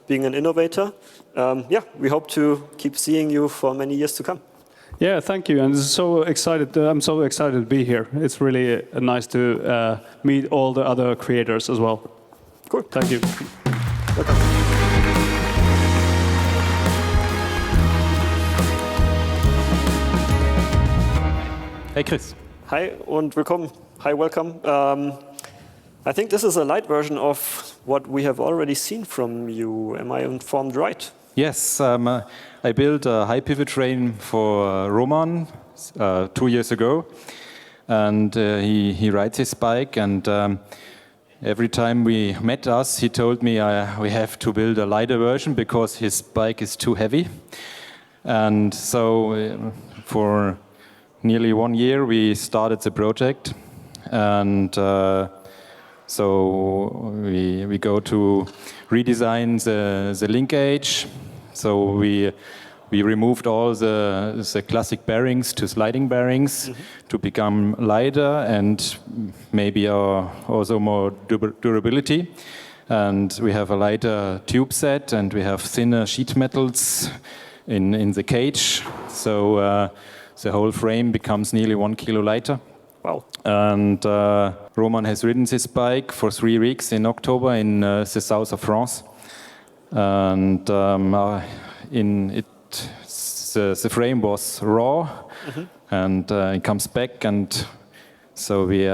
being an innovator. Yeah, we hope to keep seeing you for many years to come. Yeah, thank you. And so excited. I'm so excited to be here. It's really nice to meet all the other creators as well. Cool. Thank you. Welcome. Hey Chris. Hi und willkommen. Hi, welcome. I think this is a light version of what we have already seen from you. Am I informed right? Yes, I built a high pivot frame for Roman 2 years ago, and he rides his bike, and every time we met us, he told me we have to build a lighter version because his bike is too heavy. And so for nearly 1 year, we started the project, and so we go to redesign the linkage. So we removed all the classic bearings to sliding bearings to become lighter and maybe also more durability. And we have a lighter tube set, and we have thinner sheet metals in the cage. So the whole frame becomes nearly 1 kilo lighter. Wow. And Roman has ridden this bike for 3 weeks in October in the south of France. And the frame was raw, and it comes back, and so we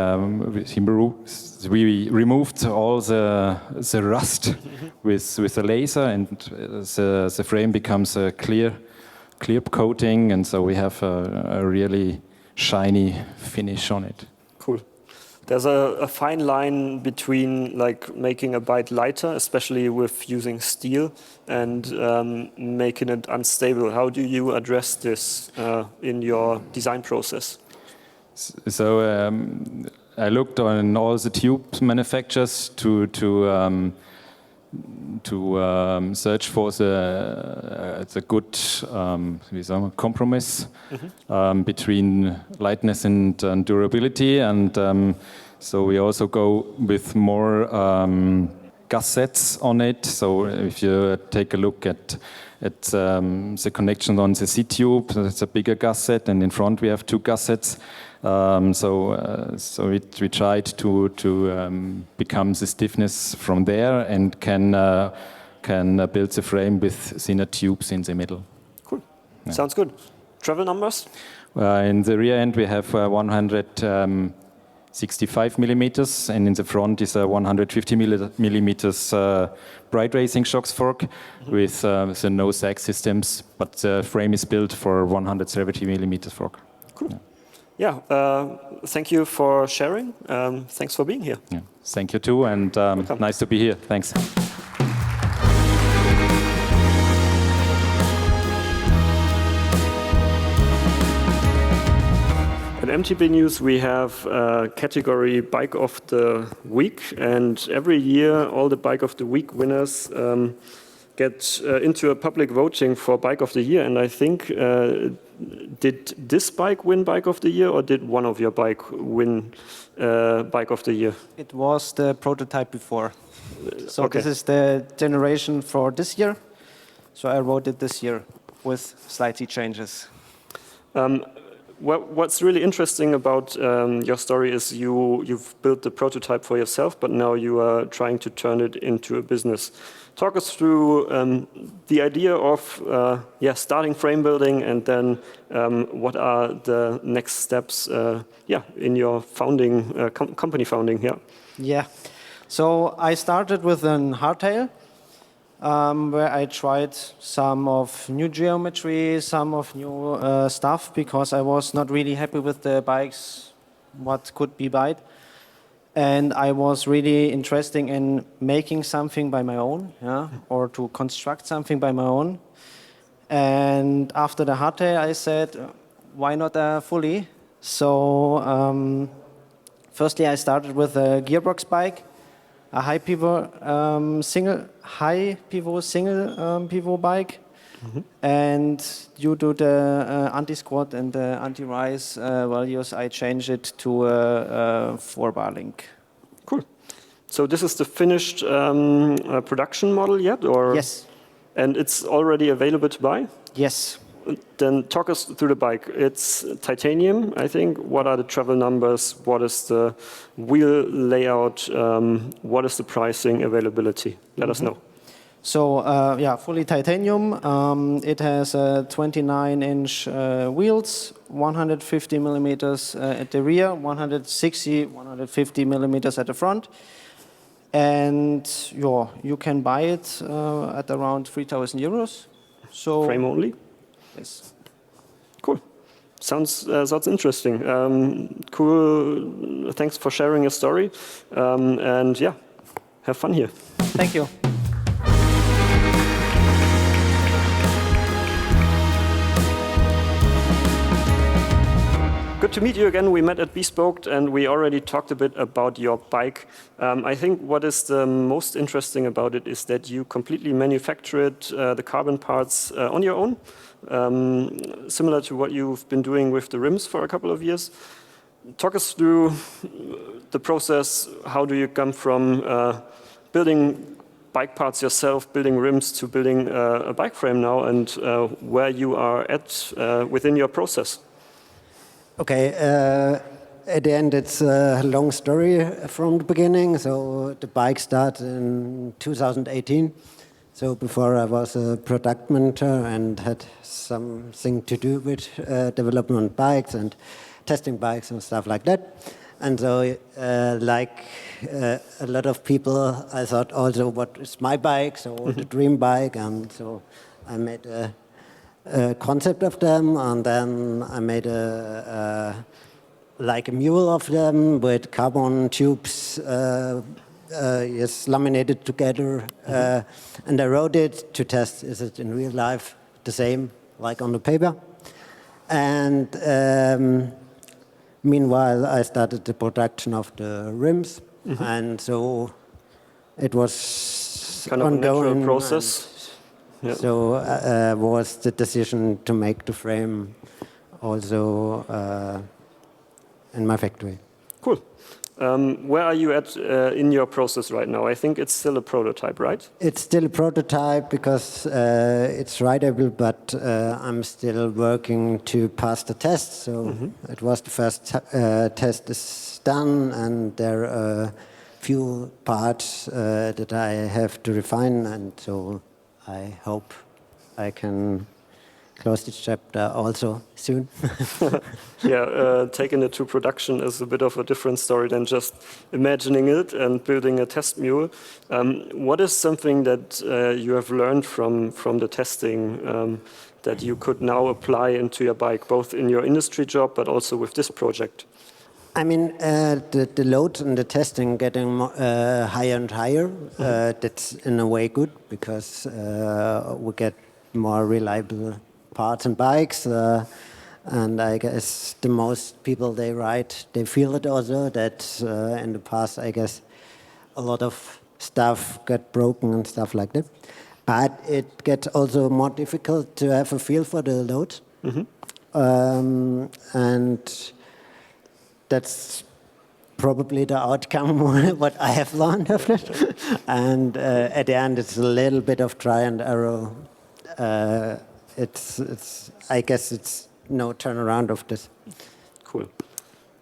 removed all the rust with a laser, and the frame becomes a clear coating, and so we have a really shiny finish on it. Cool. There's a fine line between like making a bike lighter, especially with using steel, and making it unstable. How do you address this in your design process? So I looked on all the tube manufacturers to search for the good compromise between lightness and durability, and so we also go with more gussets on it. So if you take a look at the connection on the C-tube, it's a bigger gusset, and in front we have 2 gussets. So we tried to become the stiffness from there, and can build the frame with thinner tubes in the middle. Cool. Yeah. Sounds good. Travel numbers? In the rear end, we have 165 millimeters, and in the front is a 150 millimeters bright racing shocks fork with the no sag systems, but the frame is built for 170 millimeters fork. Cool. Yeah, thank you for sharing. Thanks for being here. Yeah. Thank you too, and nice to be here. Thanks. At MTB News, we have a category Bike of the Week, and every year all the Bike of the Week winners get into a public voting for Bike of the Year. And I think, did this bike win Bike of the Year, or did one of your bike win Bike of the Year? It was the prototype before. So okay. This is the generation for this year. So I wrote it this year with slightly changes. What's really interesting about your story is you've built the prototype for yourself, but now you are trying to turn it into a business. Talk us through the idea of starting frame building, and then what are the next steps in your founding company founding here. Yeah, so I started with an hardtail, where I tried some of new geometry, some of new stuff, because I was not really happy with the bikes, what could be bike. And I was really interested in making something by my own, or to construct something by my own. And after the hardtail, I said, why not a fully? So firstly, I started with a gearbox bike, a high pivot single pivot bike, and due to the anti-squat and the anti-rise values, I changed it to a 4-bar link. Cool. So this is the finished production model yet, or? Yes. And it's already available to buy? Yes. Then talk us through the bike. It's titanium, I think. What are the travel numbers? What is the wheel layout? What is the pricing availability? Let us know. So fully titanium. It has 29-inch wheels, 150 millimeters at the rear, 150 millimeters at the front. And you can buy it at around 3,000 euros. So frame only? Yes. Cool. Sounds interesting. Cool. Thanks for sharing your story. And have fun here. Thank you. Good to meet you again. We met at Bespoke, and we already talked a bit about your bike. I think what is the most interesting about it is that you completely manufactured the carbon parts on your own, similar to what you've been doing with the rims for a couple of years. Talk us through the process. How do you come from building bike parts yourself, building rims, to building a bike frame now, and where you are at within your process? Okay, at the end it's a long story from the beginning. So the bike started in 2018. So before I was a product manager and had something to do with development bikes and testing bikes and stuff like that. And so like a lot of people, I thought also, what is my bike? So the dream bike. And so I made a concept of them, and then I made like a mule of them with carbon tubes, laminated together, and I wrote it to test, is it in real life the same like on the paper? And meanwhile, I started the production of the rims, and so it was kind of ongoing a natural process. So was the decision to make the frame also in my factory. Cool. Where are you at in your process right now? I think it's still a prototype, right? It's still a prototype because it's rideable, but I'm still working to pass the test. So it was the first test is done, and there are a few parts that I have to refine, and so I hope I can close this chapter also soon. Yeah, taking it to production is a bit of a different story than just imagining it and building a test mule. What is something that you have learned from the testing that you could now apply into your bike, both in your industry job but also with this project? I mean, the load and the testing getting higher and higher. That's in a way good because we get more reliable parts and bikes. And I guess the most people they ride, they feel it also that in the past, I guess, a lot of stuff got broken and stuff like that. But it gets also more difficult to have a feel for the load. And that's probably the outcome what I have learned of it. And at the end, it's a little bit of try and error. I guess it's no turnaround of this. Cool.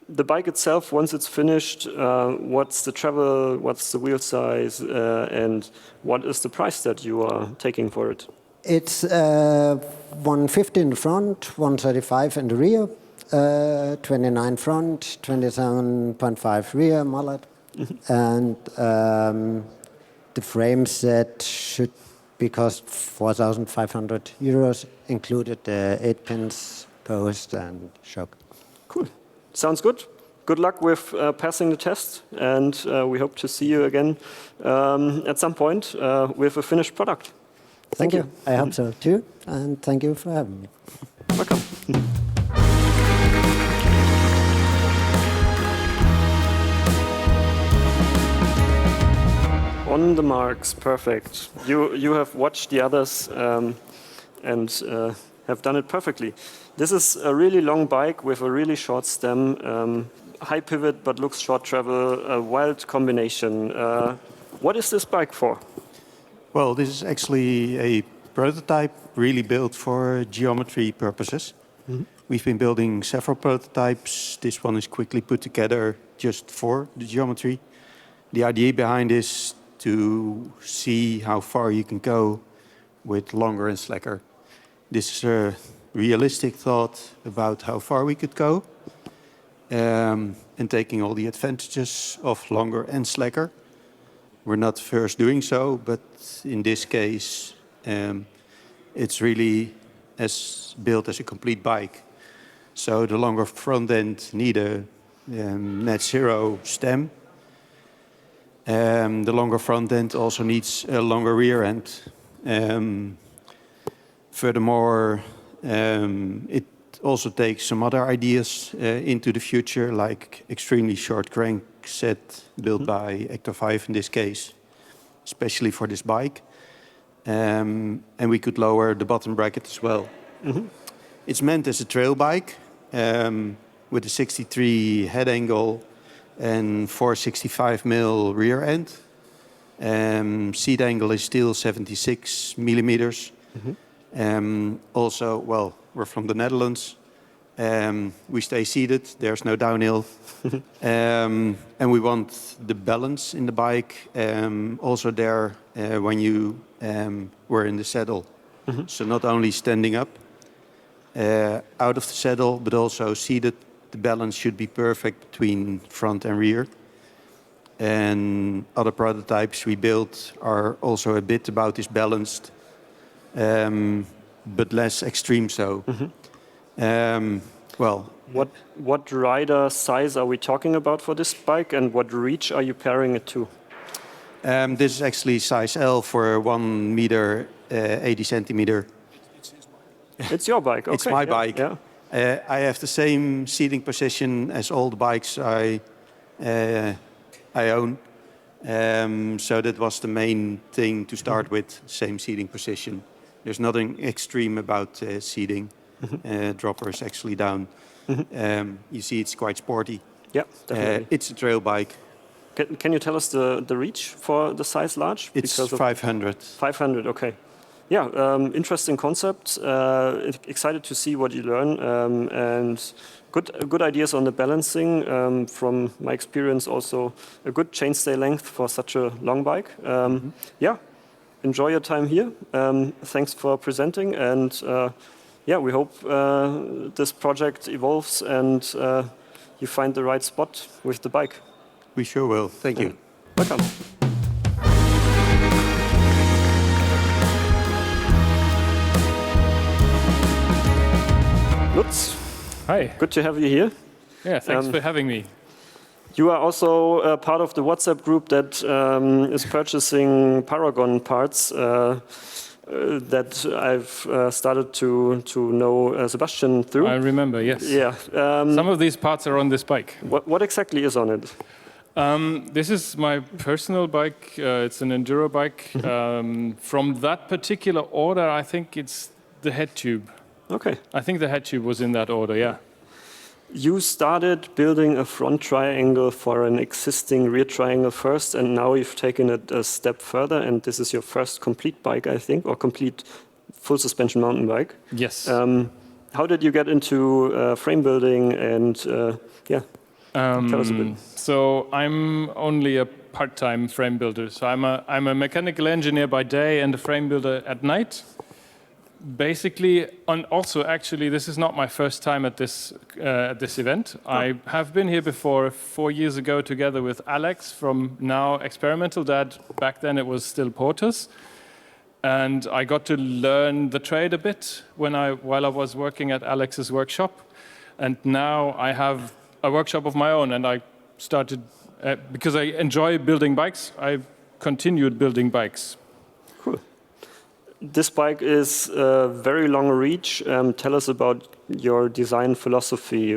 The bike itself, once it's finished, what's the travel, what's the wheel size, and what is the price that you are taking for it? It's 150 in the front, 135 in the rear. 29 front, 27.5 rear mallet, and the frame set should be cost 4,500 euros, included the 8 pins post and shock. Cool, sounds good. Good luck with passing the test, and we hope to see you again at some point with a finished product. Thank you. I hope so too, and thank you for having me. Welcome. On the marks, perfect. You have watched the others and have done it perfectly. This is a really long bike with a really short stem, high pivot but looks short travel, a wild combination. What is this bike for? Well, this is actually a prototype really built for geometry purposes. We've been building several prototypes. This one is quickly put together just for the geometry. The idea behind this to see how far you can go with longer and slacker. This is a realistic thought about how far we could go and taking all the advantages of longer and slacker. We're not first doing so, but in this case, it's really built as a complete bike. So the longer front end need a net zero stem. The longer front end also needs a longer rear end. Furthermore, it also takes some other ideas into the future, like extremely short crank set built by Actofive in this case, especially for this bike. And we could lower the bottom bracket as well. It's meant as a trail bike with a 63 head angle and 465 mm rear end. Seat angle is still 76 millimeters. Also, well, we're from the Netherlands. We stay seated, there's no downhill. And we want the balance in the bike also there when you were in the saddle. So not only standing up out of the saddle, but also seated. The balance should be perfect between front and rear. And other prototypes we built are also a bit about this balanced, but less extreme so. Well, what rider size are we talking about for this bike, and what reach are you pairing it to? This is actually size L for 1 meter 80 centimeter. It's your bike. Okay. It's my bike. Yeah. I have the same seating position as all the bikes I own. So that was the main thing to start with, same seating position. There's nothing extreme about seating. Dropper is actually down. You see it's quite sporty. Yeah, definitely. It's a trail bike. Can you tell us the reach for the size large? It's 500. 500, okay. Yeah, interesting concept. Excited to see what you learn, and good ideas on the balancing. From my experience, also a good chainstay length for such a long bike. Yeah, enjoy your time here. Thanks for presenting, and yeah, we hope this project evolves and you find the right spot with the bike. We sure will. Thank you. Welcome. Lutz. Hi. Good to have you here. Yeah, thanks for having me. You are also part of the WhatsApp group that is purchasing Paragon parts that I've started to know Sebastian through. I remember, yes. Yeah. Some of these parts are on this bike. What exactly is on it? This is my personal bike. It's an enduro bike. From that particular order, I think it's the head tube. Okay. I think the head tube was in that order, yeah. You started building a front triangle for an existing rear triangle first, and now you've taken it a step further, and this is your first complete bike, I think, or complete full suspension mountain bike. Yes. How did you get into frame building and, yeah, tell us a bit. So I'm only a part-time frame builder. So I'm a mechanical engineer by day and a frame builder at night. Basically, and also actually, this is not my first time at this event. Oh. I have been here before 4 years ago together with Alex from now Experimental Dad. Back then it was still Porters. And I got to learn the trade a bit while I was working at Alex's workshop. And now I have a workshop of my own, and I started, because I enjoy building bikes, I continued building bikes. Cool. This bike is very long reach. Tell us about your design philosophy.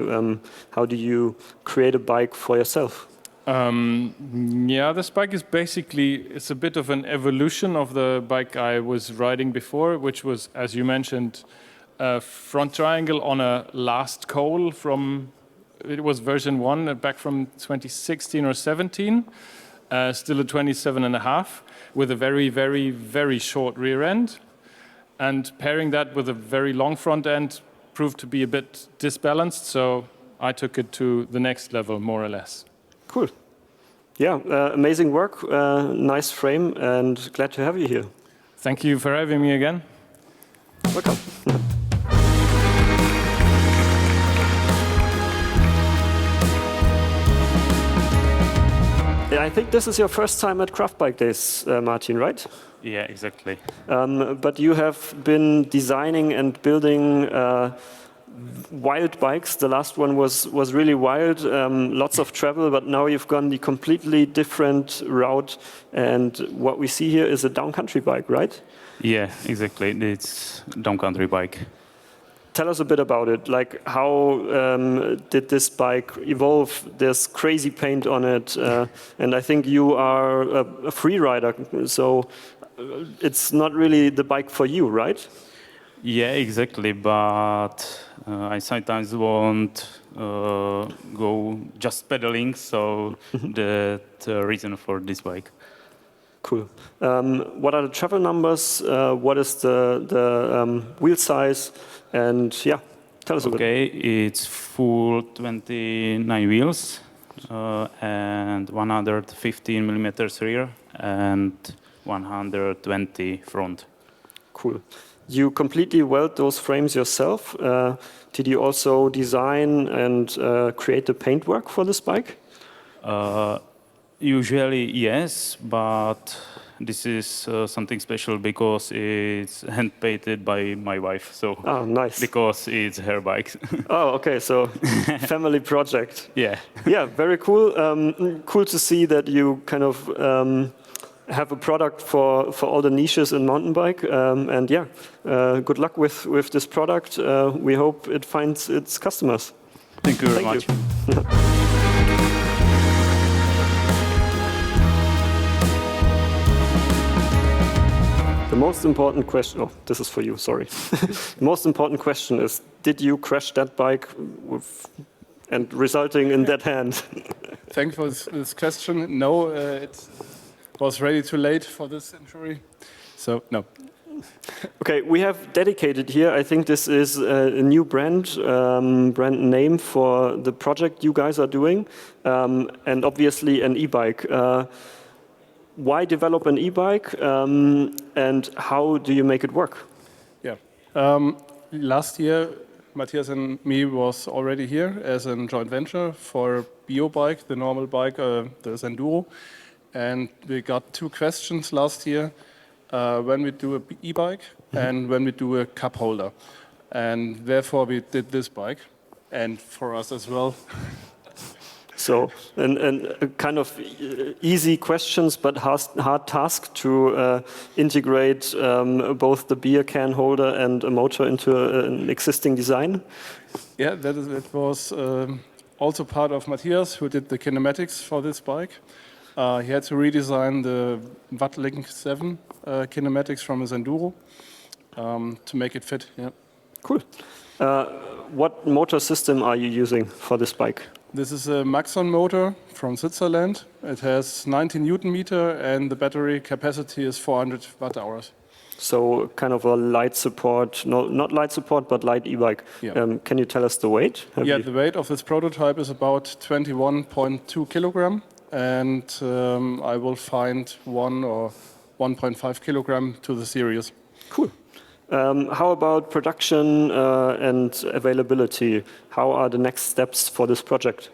How do you create a bike for yourself? Yeah, this bike is basically, it's a bit of an evolution of the bike I was riding before, which was, as you mentioned, a front triangle on a last coal from, it was version 1 back from 2016 or 17, still a 27.5. with a very, very, very short rear end. And pairing that with a very long front end proved to be a bit disbalanced, so I took it to the next level, more or less. Cool. Yeah, amazing work, nice frame, and glad to have you here. Thank you for having me again. Welcome. I think this is your first time at Craft Bike Days, Martin, right? Yeah, exactly. But you have been designing and building wild bikes. The last one was really wild, lots of travel, but now you've gone the completely different route. And what we see here is a downcountry bike, right? Yeah, exactly. It's downcountry bike. Tell us a bit about it. Like, how did this bike evolve? There's crazy paint on it, and I think you are a free rider, so it's not really the bike for you, right? Yeah, exactly. But I sometimes won't go just pedaling, so that's the reason for this bike. Cool. What are the travel numbers? What is the wheel size? And yeah, tell us a bit. Okay, it's full 29 wheels and 115 millimeters rear and 120 front. Cool. You completely weld those frames yourself. Did you also design and create the paintwork for this bike? Usually, yes, but this is something special because it's hand painted by my wife. So, oh, nice. Because it's her bike. Oh, okay. So, family project. Yeah. Yeah, very cool. Cool to see that you kind of have a product for all the niches in mountain bike. And yeah, good luck with this product. We hope it finds its customers. Thank you very much. The most important question, oh, this is for you, sorry. The most important question is, did you crash that bike and resulting in that hand? Thanks for this question. No, it was really too late for this injury, so no. Okay, we have dedicated here, I think this is a new brand name for the project you guys are doing, and obviously an e-bike. Why develop an e-bike and how do you make it work? Yeah, last year, Matthias and me was already here as a joint venture for Bio Bike, the normal bike, the Enduro. And we got 2 questions last year, when we do a e-bike and when we do a cup holder. And therefore we did this bike, and for us as well. So, and kind of easy questions, but hard task to integrate both the beer can holder and a motor into an existing design. Yeah, that was also part of Matthias, who did the kinematics for this bike. He had to redesign the Wattlink 7 kinematics from his Enduro to make it fit. Yeah. Cool. What motor system are you using for this bike? This is a Maxon motor from Switzerland. It has 90 Newton meter and the battery capacity is 400 watt hours. So kind of a light support, no, not light support, but light e-bike. Yeah. Can you tell us the weight? The weight of this prototype is about 21.2 kilogram, and I will find 1 or 1.5 kilogram to the series. Cool. How about production and availability? How are the next steps for this project?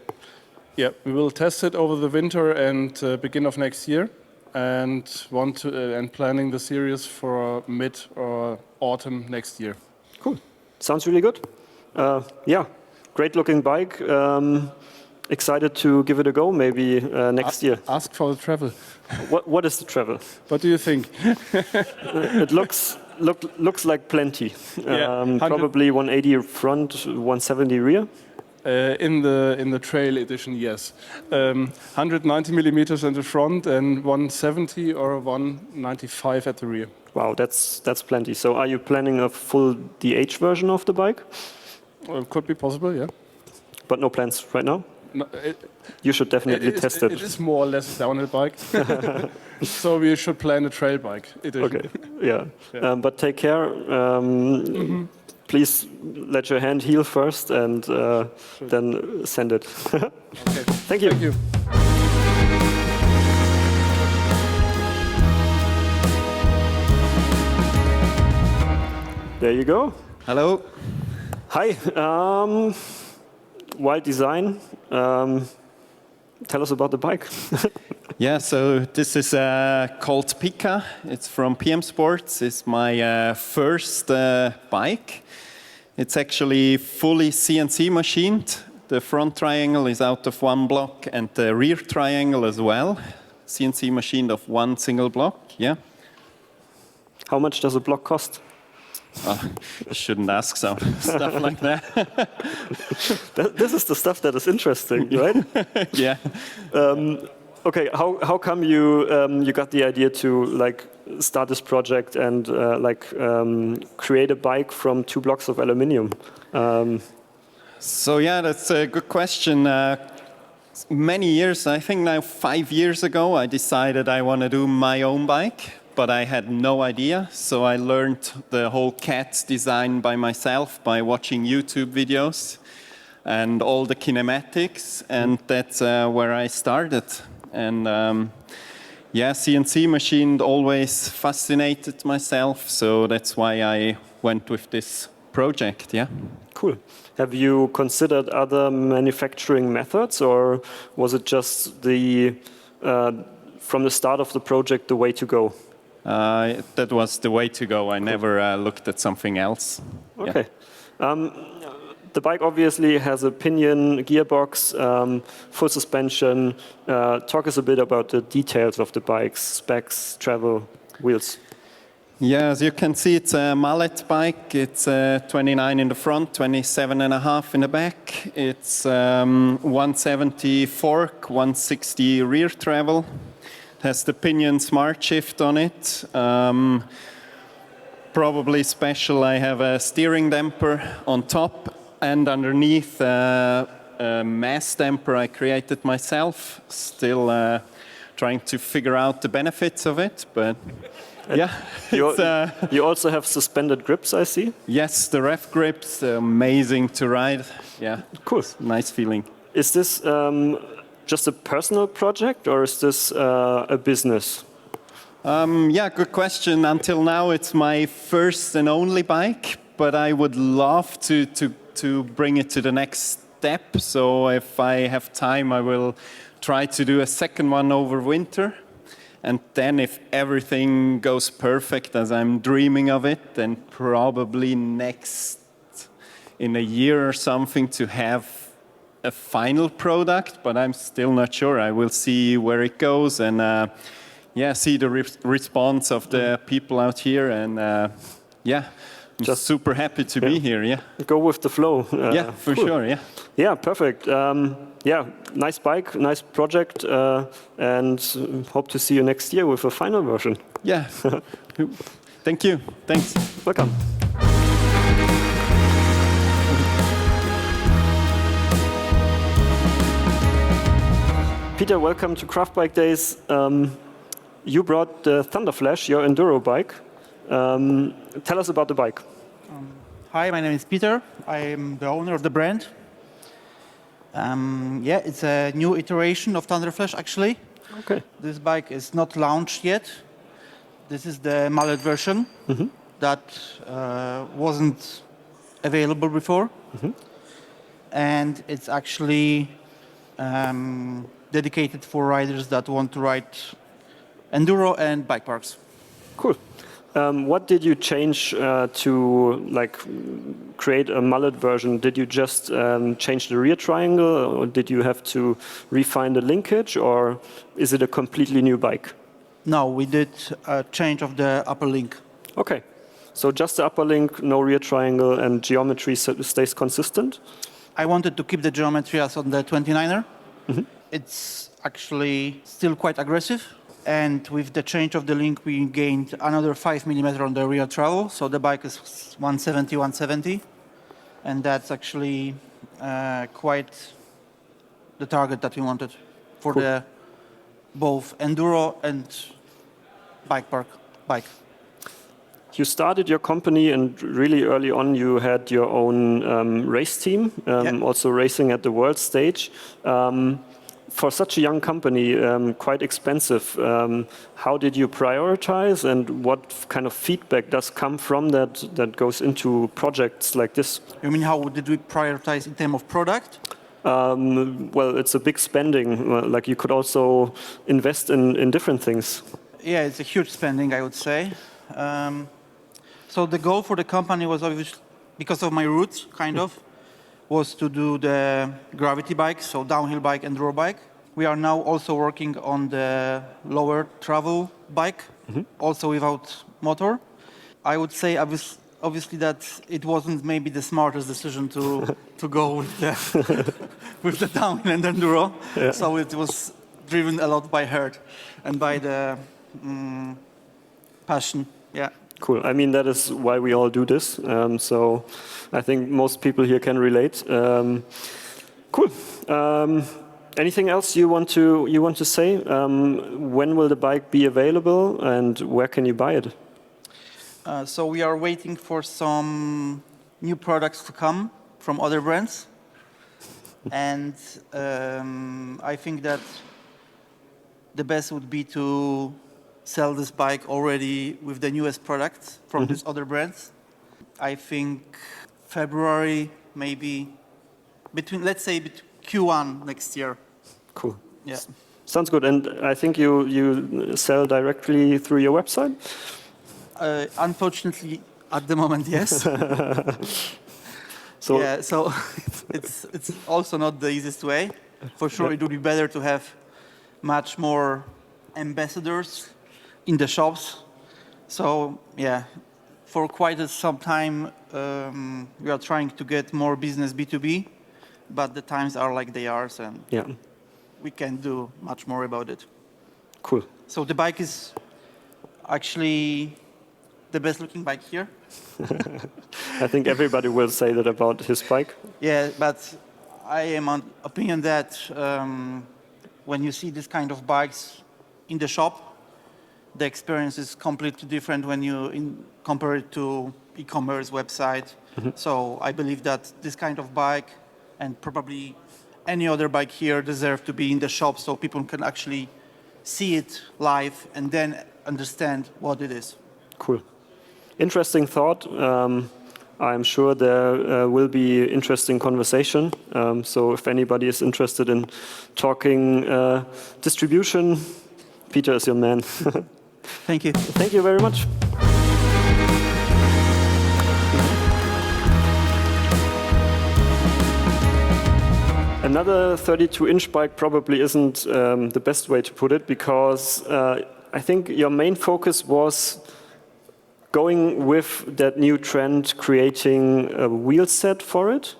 Yeah, we will test it over the winter and beginning of next year, and planning the series for mid or autumn next year. Cool. Sounds really good. Yeah, great looking bike. Excited to give it a go maybe next year. Ask for the travel. What is the travel? What do you think? It looks like plenty. Probably 180 front, 170 rear. In the trail edition, yes. 190 millimeters in the front and 170 or 195 at the rear. Wow, that's plenty. So are you planning a full DH version of the bike? Could be possible, yeah. But no plans right now? No, you should definitely test it. It is more or less a downhill bike. So we should plan a trail bike edition. Okay, yeah. But take care. Please let your hand heal first and then send it. Okay. Thank you. Thank you. There you go. Hello. Hi. Wild design. Tell us about the bike. Yeah, so this is called Pika. It's from PM Sports. It's my first bike. It's actually fully CNC machined. The front triangle is out of 1 block and the rear triangle as well. CNC machined of 1 single block, yeah. How much does a block cost? I shouldn't ask stuff like that. This is the stuff that is interesting, right? Yeah. Okay, how come you got the idea to like start this project and create a bike from 2 blocks of aluminium? So yeah, that's a good question. Many years, I think now 5 years ago, I decided I want to do my own bike. But I had no idea, so I learned the whole CAT design by myself by watching YouTube videos and all the kinematics, and that's where I started. And yeah, CNC machined always fascinated myself, so that's why I went with this project, yeah. Cool. Have you considered other manufacturing methods, or was it just from the start of the project the way to go? That was the way to go. I never looked at something else. Okay. Yeah. The bike obviously has a pinion, gearbox, full suspension. Talk us a bit about the details of the bike's specs, travel, wheels. Yeah, as you can see, it's a mallet bike. It's 29 in the front, 27.5 in the back. It's 170 fork, 160 rear travel. Has the pinion smart shift on it. Probably special, I have a steering damper on top and underneath a mass damper I created myself. Still trying to figure out the benefits of it, but yeah. You also have suspended grips, I see? Yes, the ref grips, amazing to ride. Yeah, cool. Nice feeling. Is this just a personal project, or is this a business? Yeah, good question. Until now, it's my first and only bike, but I would love to bring it to the next step. So if I have time, I will try to do a second one over winter. And then if everything goes perfect as I'm dreaming of it, then probably in a year or something to have a final product, but I'm still not sure. I will see where it goes and see the response of the people out here. And I'm just super happy to be here. Yeah, go with the flow. For sure. Yeah. Yeah, perfect. Nice bike, nice project, and hope to see you next year with a final version. Yeah. Thank you. Thanks. Welcome. Peter, welcome to Craft Bike Days. You brought the Thunderflash, your enduro bike. Tell us about the bike. Hi, my name is Peter. I am the owner of the brand. It's a new iteration of Thunderflash, actually. Okay. This bike is not launched yet. This is the mallet version that wasn't available before. And it's actually dedicated for riders that want to ride enduro and bike parks. Cool. What did you change to create a mullet version? Did you just change the rear triangle, or did you have to refine the linkage, or is it a completely new bike? No, we did a change of the upper link. Okay, so just the upper link, no rear triangle, and geometry stays consistent? I wanted to keep the geometry as on the 29er. It's actually still quite aggressive. And with the change of the link, we gained another 5 mm on the rear travel. So the bike is 170. And that's actually quite the target that we wanted for the both enduro and bike park bike. You started your company, and really early on you had your own race team, also racing at the world stage. For such a young company, quite expensive, how did you prioritize, and what kind of feedback does come from that goes into projects like this? You mean how did we prioritize in terms of product? Well, it's a big spending. Like you could also invest in different things. Yeah, it's a huge spending, I would say. So the goal for the company was obviously, because of my roots, was to do the gravity bike, so downhill bike, enduro bike. We are now also working on the lower travel bike, also without motor. I would say obviously that it wasn't maybe the smartest decision to go with the downhill and enduro. Yeah. So it was driven a lot by heart and by the passion. Yeah. Cool. I mean, that is why we all do this. So I think most people here can relate. Cool. Anything else you want to say? When will the bike be available, and where can you buy it? So we are waiting for some new products to come from other brands, and I think that the best would be to sell this bike already with the newest products from these other brands. I think February, maybe let's say Q1 next year. Cool. Yeah. Sounds good. And I think you sell directly through your website? Unfortunately, at the moment, yes. So it's also not the easiest way. For sure, it would be better to have much more ambassadors in the shops. So yeah, for quite some time, we are trying to get more business B2B, but the times are like they are, and we can't do much more about it. Cool. So the bike is actually the best looking bike here. I think everybody will say that about his bike. Yeah, but I am on opinion that when you see this kind of bikes in the shop, the experience is completely different when you compare it to e-commerce website. So I believe that this kind of bike and probably any other bike here deserve to be in the shop so people can actually see it live and then understand what it is. Cool. Interesting thought. I'm sure there will be interesting conversation. So if anybody is interested in talking distribution, Peter is your man. Thank you. Thank you very much. Another 32-inch bike probably isn't the best way to put it, because I think your main focus was going with that new trend, creating a wheel set for it,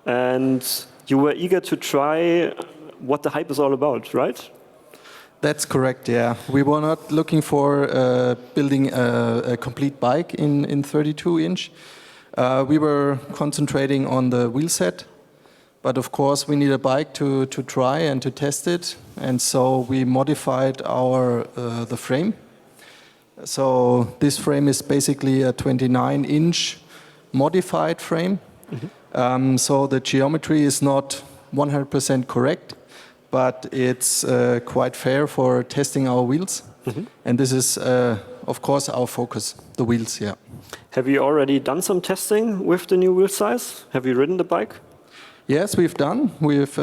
and you were eager to try what the hype is all about, right? That's correct, yeah. We were not looking for building a complete bike in 32-inch. We were concentrating on the wheel set, but of course we need a bike to try and to test it, and so we modified the frame. So this frame is basically a 29-inch modified frame. So the geometry is not 100% correct, but it's quite fair for testing our wheels. And this is, of course, our focus, the wheels, yeah. Have you already done some testing with the new wheel size? Have you ridden the bike? Yes, we've done. We've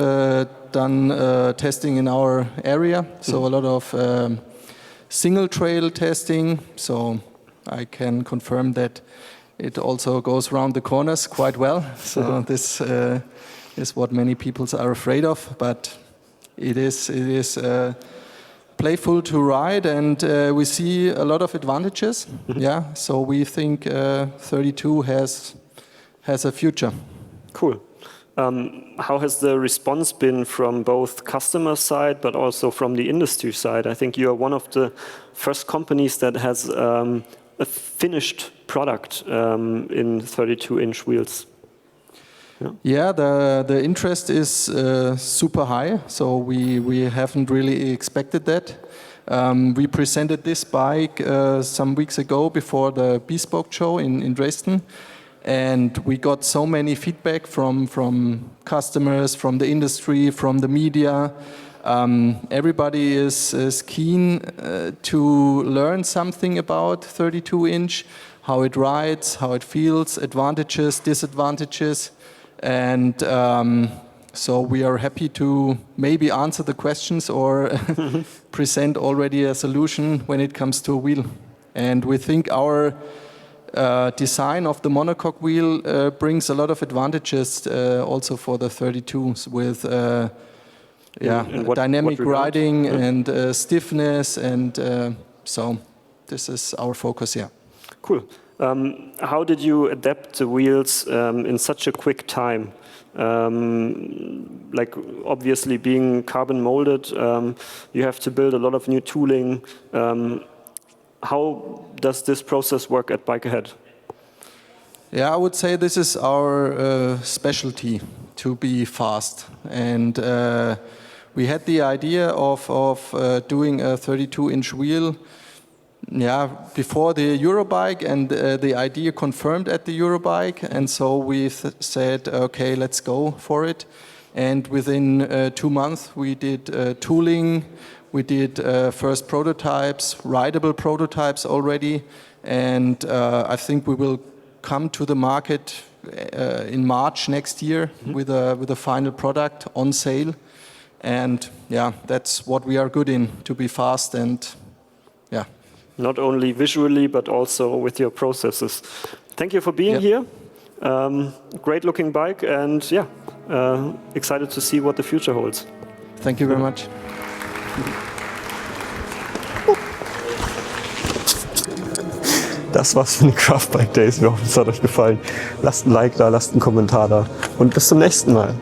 done testing in our area, so a lot of single trail testing, so I can confirm that it also goes around the corners quite well. So this is what many people are afraid of, but it is playful to ride, and we see a lot of advantages. Yeah, so we think 32 has a future. Cool. How has the response been from both customer side but also from the industry side? I think you are one of the first companies that has a finished product in 32-inch wheels. Yeah, the interest is super high, so we haven't really expected that. We presented this bike some weeks ago before the Bespoke show in Dresden. And we got so many feedback from customers, from the industry, from the media. Everybody is keen to learn something about 32-inch, how it rides, how it feels, advantages, disadvantages. And so we are happy to maybe answer the questions or present already a solution when it comes to a wheel. And we think our design of the monocoque wheel brings a lot of advantages also for the 32s with dynamic riding and stiffness, and so this is our focus, yeah. Cool. How did you adapt the wheels in such a quick time? Like obviously being carbon molded, you have to build a lot of new tooling. How does this process work at Bike Ahead? Yeah, I would say this is our specialty, to be fast. And we had the idea of doing a 32-inch wheel before the Eurobike, and the idea confirmed at the Eurobike. And so we said, okay, let's go for it. And within 2 months, we did tooling. We did first prototypes, rideable prototypes already, and I think we will come to the market in March next year with a final product on sale. And yeah, that's what we are good in, to be fast and yeah. Not only visually, but also with your processes. Thank you for being here. Great looking bike, and yeah, excited to see what the future holds. Thank you very much. Das war's von den Craft Bike Days. Wir hoffen, es hat euch gefallen. Lasst ein Like da, lasst einen Kommentar da und bis zum nächsten Mal.